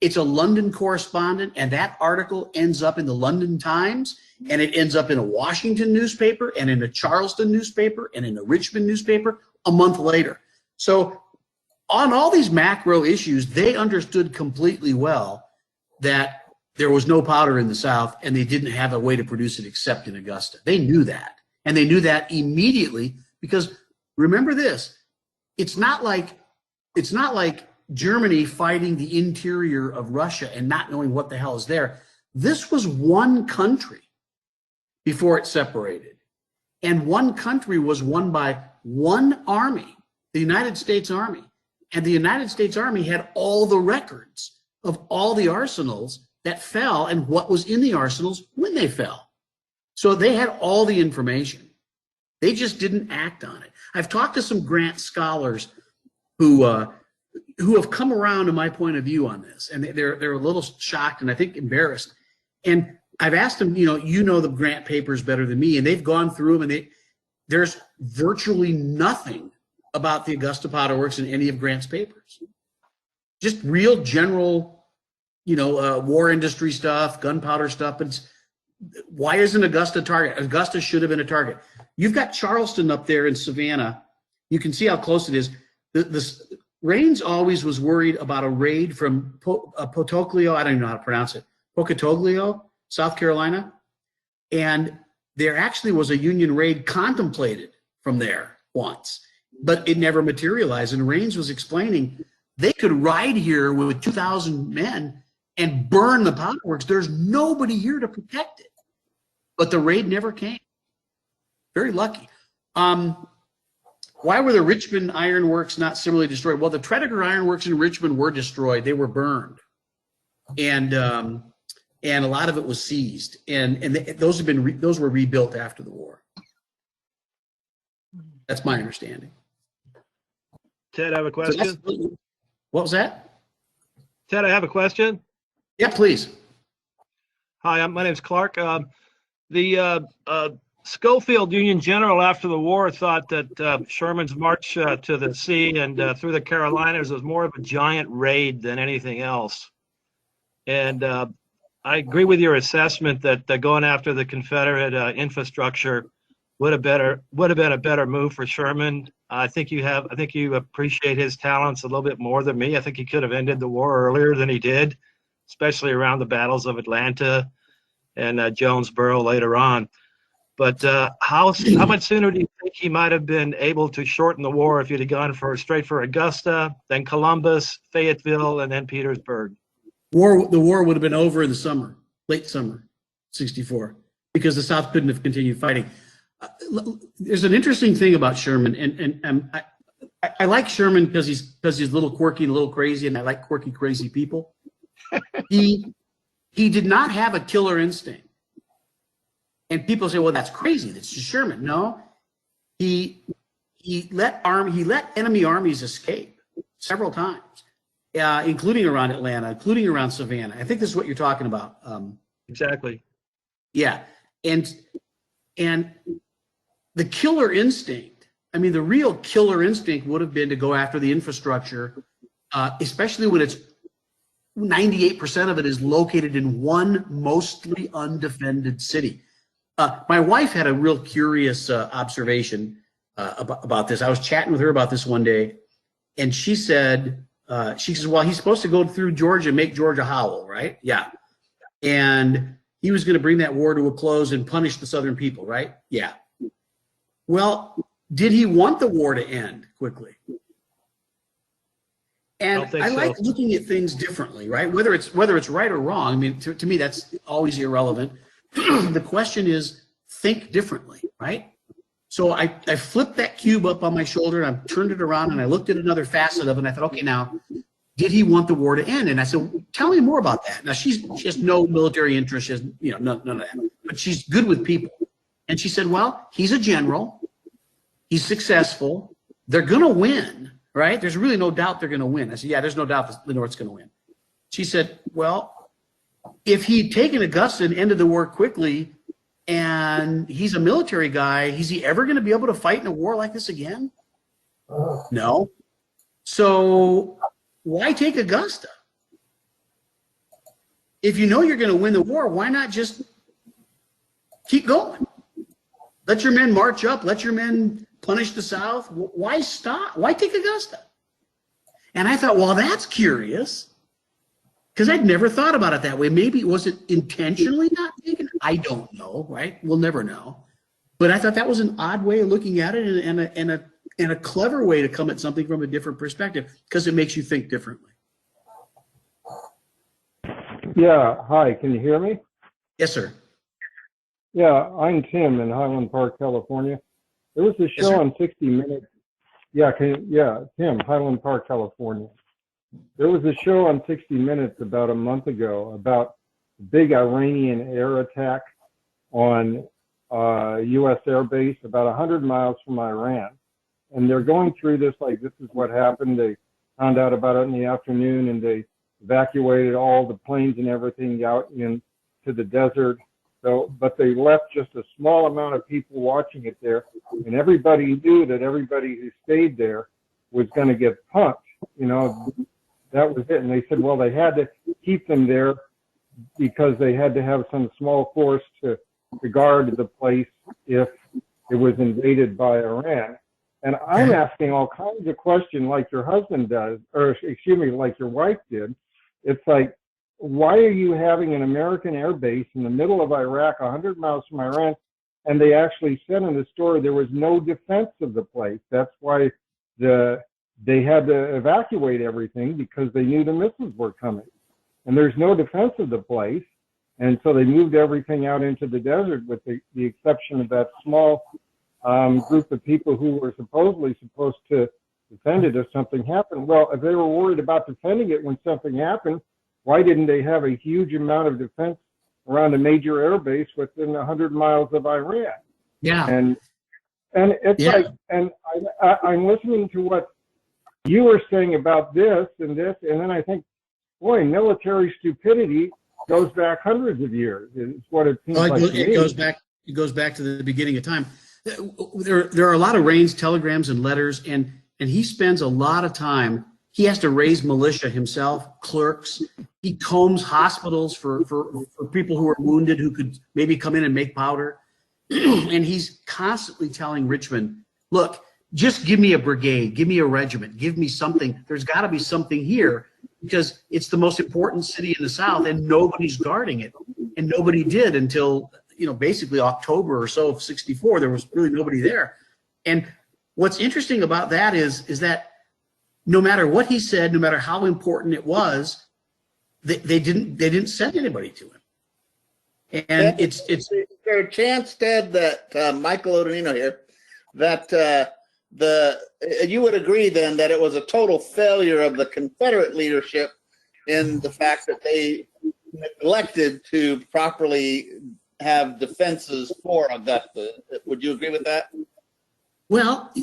it's a London correspondent, and that article ends up in the London Times, and it ends up in a Washington newspaper, and in a Charleston newspaper, and in a Richmond newspaper a month later. So on all these macro issues, they understood completely well that there was no powder in the South, and they didn't have a way to produce it except in Augusta. They knew that, and they knew that immediately, because remember this, it's not like Germany fighting the interior of Russia and not knowing what the hell is there. This was one country before it separated. And one country was won by one army, the United States Army. And the United States Army had all the records of all the arsenals that fell and what was in the arsenals when they fell. So they had all the information. They just didn't act on it. I've talked to some Grant scholars who have come around to my point of view on this, and they're a little shocked and I think embarrassed. And I've asked them, you know the Grant papers better than me, and they've gone through them, and there's virtually nothing about the Augusta Powder Works in any of Grant's papers. Just real general, war industry stuff, gunpowder stuff. But why isn't Augusta a target? Augusta should have been a target. You've got Charleston up there in Savannah. You can see how close it is. Reigns always was worried about a raid from Pocatoglio, I don't even know how to pronounce it, Pocatoglio, South Carolina. And there actually was a Union raid contemplated from there once, but it never materialized. And Reigns was explaining they could ride here with 2,000 men and burn the powder works. There's nobody here to protect it. But the raid never came. Very lucky. Why were the Richmond Ironworks not similarly destroyed? Well, the Tredegar Ironworks in Richmond were destroyed. They were burned, and a lot of it was seized. And those were rebuilt after the war. That's my understanding. Ted, I have a question. What was that? Ted, I have a question. Yeah, please. Hi, my name's Clark. The Schofield Union General after the war thought that Sherman's march to the sea and through the Carolinas was more of a giant raid than anything else. And I agree with your assessment that going after the Confederate infrastructure would have been a better move for Sherman. I think you appreciate his talents a little bit more than me. I think he could have ended the war earlier than he did, especially around the battles of Atlanta and Jonesboro later on. But how much sooner do you think he might have been able to shorten the war if he'd have gone straight for Augusta, then Columbus, Fayetteville, and then Petersburg? The war would have been over in the summer, late summer, '64, because the South couldn't have continued fighting. There's an interesting thing about Sherman, and I like Sherman because he's a little quirky and a little crazy, and I like quirky, crazy people. He did not have a killer instinct. And people say, well, that's crazy. That's just Sherman. No, he let enemy armies escape several times, including around Atlanta, including around Savannah. I think this is what you're talking about. Exactly. Yeah, and the killer instinct. I mean, the real killer instinct would have been to go after the infrastructure, especially when it's 98% of it is located in one mostly undefended city. My wife had a real curious observation about this. I was chatting with her about this one day, and she says, well, he's supposed to go through Georgia and make Georgia howl, right? Yeah. And he was going to bring that war to a close and punish the Southern people, right? Yeah. Well, did he want the war to end quickly? And I like looking at things differently, right? Whether it's right or wrong. I mean, to me, that's always irrelevant. The question is, think differently, right? So I flipped that cube up on my shoulder, and I turned it around, and I looked at another facet of it, and I thought, okay, now, did he want the war to end? And I said, tell me more about that. Now, she has no military interest. She has, none of that. But she's good with people. And she said, well, he's a general. He's successful. They're going to win, right? There's really no doubt they're going to win. I said, yeah, there's no doubt the North's going to win. She said, well, if he'd taken Augusta and ended the war quickly, and he's a military guy, is he ever going to be able to fight in a war like this again? No. So why take Augusta? if you know you're going to win the war, why not just keep going? Let your men march up. Let your men punish the South. Why stop? Why take Augusta? And I thought, well, that's curious, because I'd never thought about it that way. Maybe was it intentionally not taken? I don't know, right? We'll never know. But I thought that was an odd way of looking at it, and a clever way to come at something from a different perspective, because it makes you think differently. Yeah, hi, can you hear me? Yes, sir. Yeah, I'm Tim in Highland Park, California. There was a show sir. on 60 Minutes. Yeah, Tim, Highland Park, California. There was a show on 60 Minutes about a month ago about the big Iranian air attack on U.S. air base about 100 miles from Iran. And they're going through this like this is what happened. They found out about it in the afternoon, and they evacuated all the planes and everything out into the desert. So, but they left just a small amount of people watching it there, and everybody knew that everybody who stayed there was going to get pumped. You know, that was it. And they said, well, they had to keep them there because they had to have some small force to guard the place if it was invaded by Iran. And I'm asking all kinds of questions like your husband does, or excuse me, like your wife did. It's like, why are you having an American air base in the middle of Iraq, 100 miles from Iran? And they actually said in the story there was no defense of the place. That's why they had to evacuate everything, because they knew the missiles were coming. And there's no defense of the place. And so they moved everything out into the desert with the exception of that small group of people who were supposedly supposed to defend it if something happened. Well, if they were worried about defending it when something happened, why didn't they have a huge amount of defense around a major air base within 100 miles of Iran? Yeah. And it's like, and I'm listening to what you were saying about this, and then I think, boy, military stupidity goes back hundreds of years. It's what it seems like to me. It goes back to the beginning of time. There are a lot of Reigns telegrams and letters, and he spends a lot of time. He has to raise militia himself, clerks. He combs hospitals for people who are wounded who could maybe come in and make powder. And he's constantly telling Richmond, look, just give me a brigade, give me a regiment, give me something. There's got to be something here, because it's the most important city in the South, and nobody's guarding it. And nobody did until, basically October or so of '64. There was really nobody there. And what's interesting about that is that no matter what he said, no matter how important it was, they didn't send anybody to him. And it's there a chance, Ted, that Michael Odonino here, that you would agree then that it was a total failure of the Confederate leadership in the fact that they neglected to properly have defenses for Augusta. Would you agree with that? Well,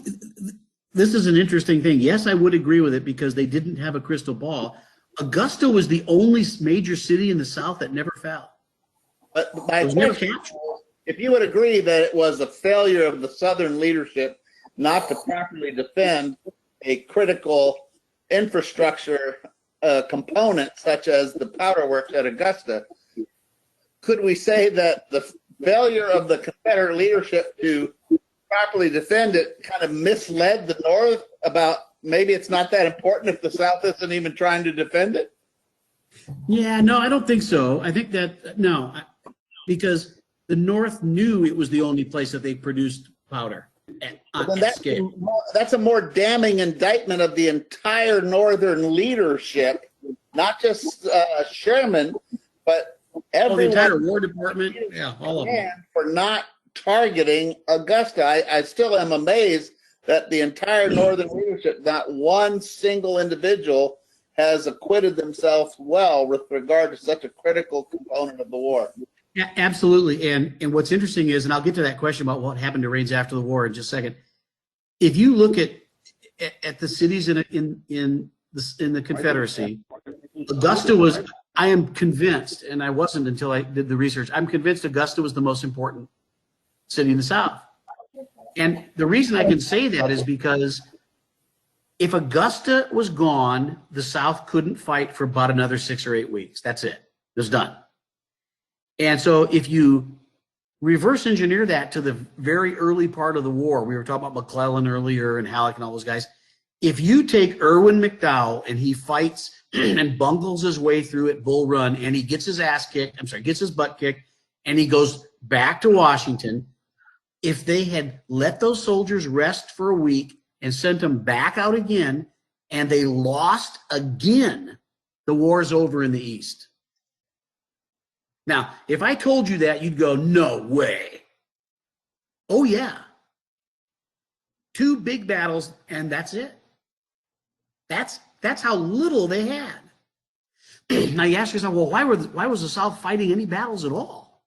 this is an interesting thing. Yes, I would agree with it, because they didn't have a crystal ball. Augusta was the only major city in the South that never fell. But my question, if you would agree that it was a failure of the Southern leadership not to properly defend a critical infrastructure component such as the powder works at Augusta, could we say that the failure of the Confederate leadership to properly defend it kind of misled the North about maybe it's not that important if the South isn't even trying to defend it? Yeah, no, I don't think so. I think that, no, because the North knew it was the only place that they produced powder at scale. That's a more damning indictment of the entire Northern leadership, not just Sherman, but everyone, the entire War Department, yeah, all of them, for not targeting Augusta. I still am amazed that the entire Northern leadership, not one single individual, has acquitted themselves well with regard to such a critical component of the war. Yeah, absolutely. And what's interesting is, and I'll get to that question about what happened to Reigns after the war in just a second. If you look at the cities in the Confederacy, Augusta was, I am convinced, and I wasn't until I did the research, I'm convinced Augusta was the most important city in the South. And the reason I can say that is because if Augusta was gone, the South couldn't fight for about another 6 or 8 weeks. That's it. It was done. And so if you reverse engineer that to the very early part of the war, we were talking about McClellan earlier and Halleck and all those guys. If you take Irwin McDowell and he fights and bungles his way through at Bull Run and he gets his gets his butt kicked and he goes back to Washington, if they had let those soldiers rest for a week and sent them back out again and they lost again, the war's over in the East. Now, if I told you that, you'd go, no way. Oh, yeah. 2 big battles, and that's it. That's how little they had. Now, you ask yourself, well, why was the South fighting any battles at all?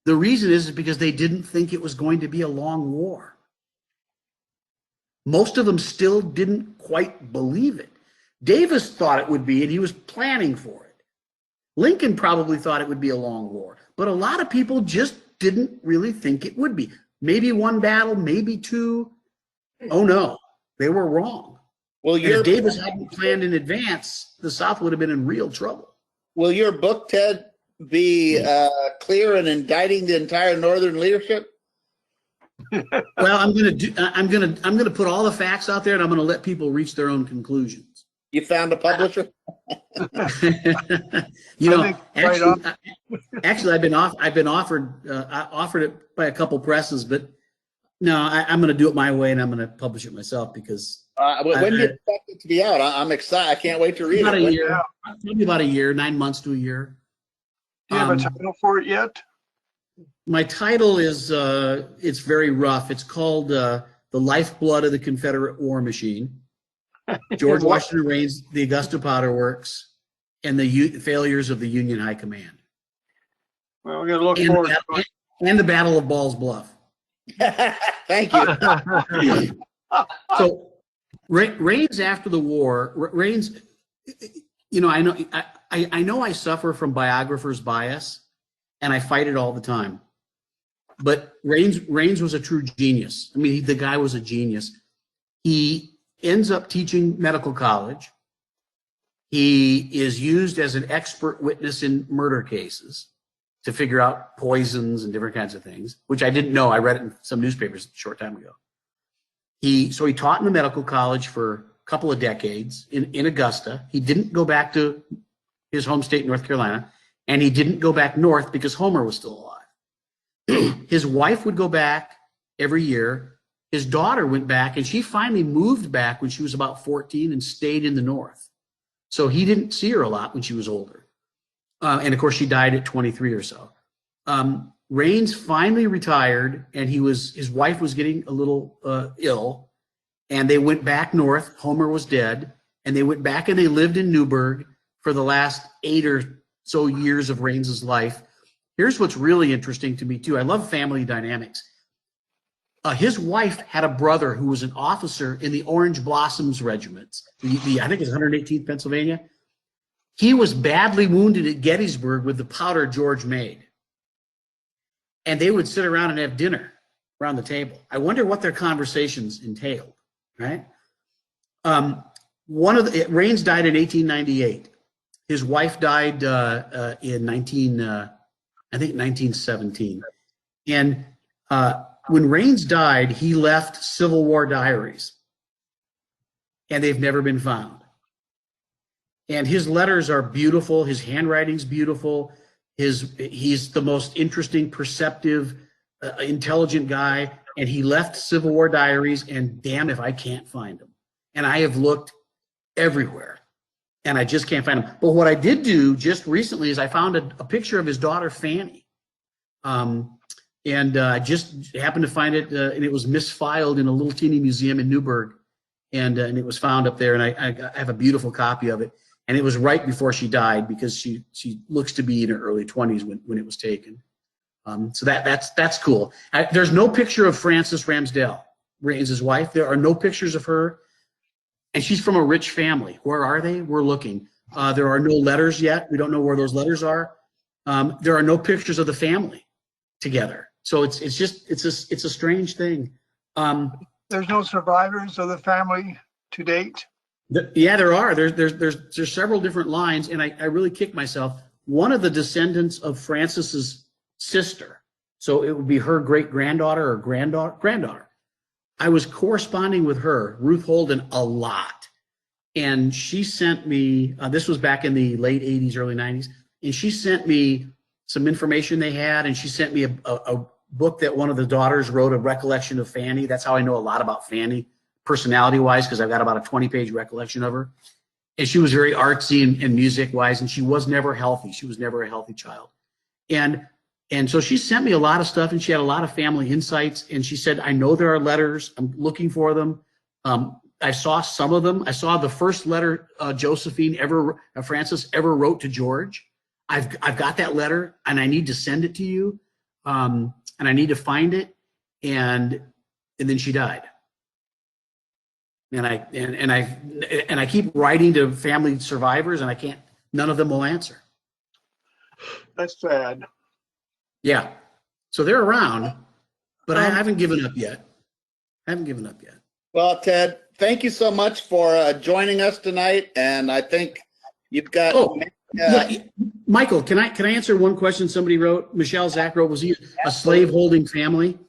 The reason is because they didn't think it was going to be a long war. Most of them still didn't quite believe it. Davis thought it would be, and he was planning for it. Lincoln probably thought it would be a long war, but a lot of people just didn't really think it would be. Maybe 1 battle, maybe 2. Oh no, they were wrong. Well, if Davis hadn't planned in advance, the South would have been in real trouble. Will your book, Ted, be clear in indicting the entire Northern leadership? Well, I'm gonna put all the facts out there, and I'm gonna let people reach their own conclusions. You found a publisher? Actually, I've been offered it by a couple presses, but no, I'm going to do it my way, and I'm going to publish it myself because. When do you expect it to be out? I'm excited. I can't wait to read it. Maybe about a year, 9 months to a year. Do you have a title for it yet? My title is it's very rough. It's called "The Lifeblood of the Confederate War Machine." George Washington Reigns, the Augusta Powder Works, and the failures of the Union High Command. Well, we're going to look forward to it. And the Battle of Ball's Bluff. Thank you. So, Reigns after the war, Reigns, I know I suffer from biographer's bias, and I fight it all the time. But Reigns was a true genius. I mean, the guy was a genius. He ends up teaching medical college. He is used as an expert witness in murder cases to figure out poisons and different kinds of things, which I didn't know. I read it in some newspapers a short time ago. So he taught in the medical college for a couple of decades in Augusta. He didn't go back to his home state, North Carolina, and he didn't go back north because Homer was still alive. His wife would go back every year. His daughter went back, and she finally moved back when she was about 14 and stayed in the North. So he didn't see her a lot when she was older. And of course, she died at 23 or so. Reigns finally retired, and his wife was getting a little ill, and they went back north. Homer was dead, and they went back and they lived in Newburgh for the last 8 or so years of Reigns' life. Here's what's really interesting to me, too. I love family dynamics. His wife had a brother who was an officer in the Orange Blossoms Regiment. I think it's 118th Pennsylvania. He was badly wounded at Gettysburg with the powder George made. And they would sit around and have dinner around the table. I wonder what their conversations entailed, right? Reigns died in 1898. His wife died in 1917. And when Reigns died, he left Civil War diaries, and they've never been found. And his letters are beautiful. His handwriting's beautiful. He's the most interesting, perceptive, intelligent guy. And he left Civil War diaries, and damn if I can't find them. And I have looked everywhere, and I just can't find them. But what I did do just recently is I found a picture of his daughter, Fannie. And I just happened to find it, and it was misfiled in a little teeny museum in Newburgh. And it was found up there, and I have a beautiful copy of it. And it was right before she died, because she looks to be in her early 20s when it was taken. So that's cool. There's no picture of Frances Ramsdell, Reigns' wife. There are no pictures of her. And she's from a rich family. Where are they? We're looking. There are no letters yet. We don't know where those letters are. There are no pictures of the family together. So it's a strange thing. There's no survivors of the family to date. Yeah, there are. There's several different lines, and I really kick myself. one of the descendants of Francis's sister. So it would be her great-granddaughter or granddaughter. I was corresponding with her, Ruth Holden, a lot. And she sent me, this was back in the late 80s, early 90s, and she sent me some information they had, and she sent me a book that one of the daughters wrote, a recollection of Fannie. That's how I know a lot about Fannie, personality-wise, because I've got about a 20-page recollection of her. And she was very artsy and music-wise, and she was never healthy. She was never a healthy child. And so she sent me a lot of stuff, and she had a lot of family insights, and she said, I know there are letters. I'm looking for them. I saw some of them. I saw the first letter Francis ever wrote to George. I've got that letter, and I need to send it to you, and I need to find it. And then she died. And I keep writing to family survivors, and I can't. None of them will answer. That's sad. Yeah. So they're around, but I haven't given up yet. Well, Ted, thank you so much for joining us tonight, and I think you've got. Michael, can I answer one question somebody wrote? Michelle Zach wrote, was he a slave-holding family?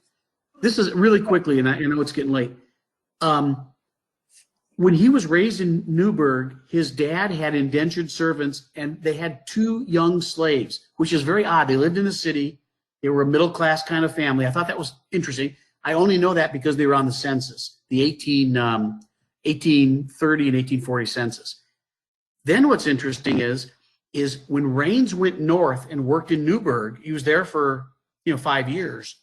This is really quickly, and I know it's getting late. When he was raised in Newburgh, his dad had indentured servants, and they had 2 young slaves, which is very odd. They lived in the city. They were a middle-class kind of family. I thought that was interesting. I only know that because they were on the census, the 1830 and 1840 census. Then what's interesting is when Reigns went north and worked in Newburgh, he was there for 5 years.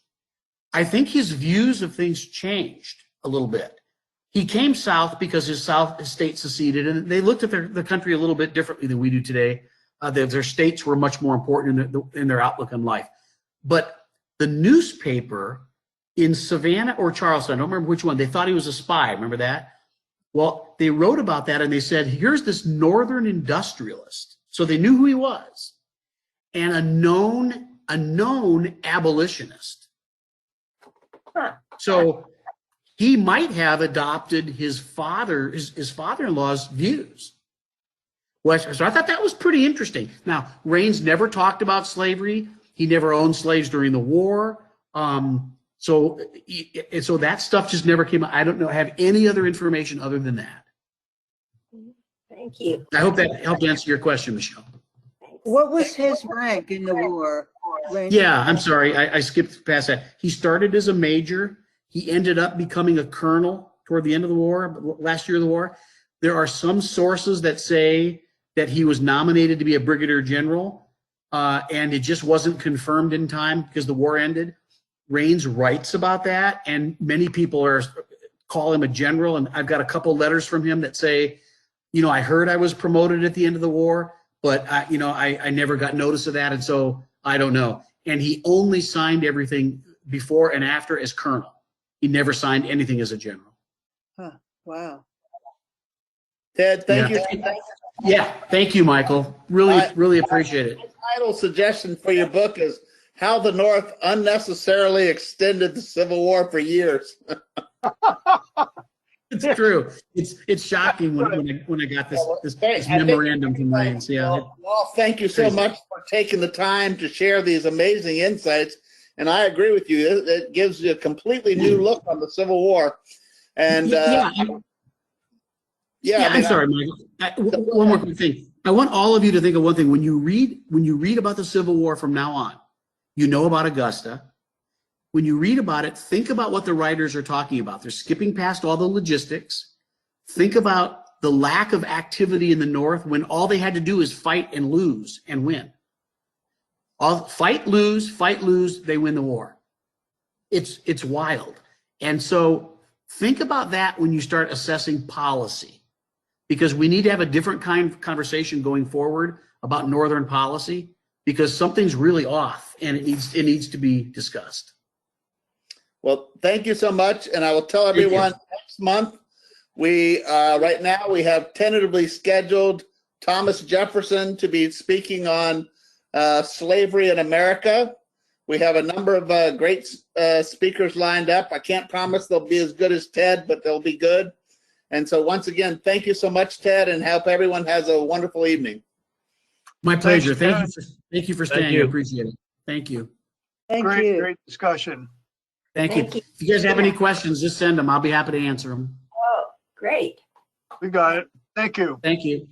I think his views of things changed a little bit. He came south because his state seceded, and they looked at the country a little bit differently than we do today. Their states were much more important in their outlook on life. But the newspaper in Savannah or Charleston, I don't remember which one, they thought he was a spy. Remember that? Well, they wrote about that, and they said, here's this northern industrialist. So they knew who he was, and a known abolitionist. So he might have adopted his father-in-law's views. So I thought that was pretty interesting. Now, Reigns never talked about slavery. He never owned slaves during the war. So that stuff just never came out. I don't have any other information other than that. Thank you. I hope that helped answer your question, Michelle. What was his rank in the war? Yeah, I'm sorry. I skipped past that. He started as a major. He ended up becoming a colonel toward the end of the war, last year of the war. There are some sources that say that he was nominated to be a brigadier general, and it just wasn't confirmed in time because the war ended. Reigns writes about that, and many people call him a general, and I've got a couple letters from him that say, I heard I was promoted at the end of the war, but I never got notice of that, and so I don't know. And he only signed everything before and after as colonel. He never signed anything as a general. Huh. Wow. Ted, thank you. Yeah, thank you, Michael. Really appreciate it. My title suggestion for your book is How the North Unnecessarily Extended the Civil War for Years. It's true. It's shocking when I got this memorandum from Reigns. Yeah. Well, thank you so much for taking the time to share these amazing insights. And I agree with you. It gives you a completely new look on the Civil War. And I'm sorry, Michael. One more quick thing. I want all of you to think of one thing. When you read about the Civil War from now on, you know about Augusta. When you read about it, think about what the writers are talking about. They're skipping past all the logistics. Think about the lack of activity in the North when all they had to do is fight and lose and win. Fight, lose, they win the war. It's wild. And so think about that when you start assessing policy, because we need to have a different kind of conversation going forward about Northern policy, because something's really off and it needs to be discussed. Well, thank you so much. And I will tell everyone next month, right now we have tentatively scheduled Thomas Jefferson to be speaking on slavery in America. We have a number of great speakers lined up. I can't promise they'll be as good as Ted, but they'll be good. And so once again, thank you so much, Ted, and hope everyone has a wonderful evening. My pleasure. Thanks, Thank you for staying. you. I appreciate it. Thank you. Thank Great, you. great discussion. Thank you. Thank you. If you guys have any Yeah. questions, just send them. I'll be happy to answer them. Oh, great. We got it. Thank you. Thank you.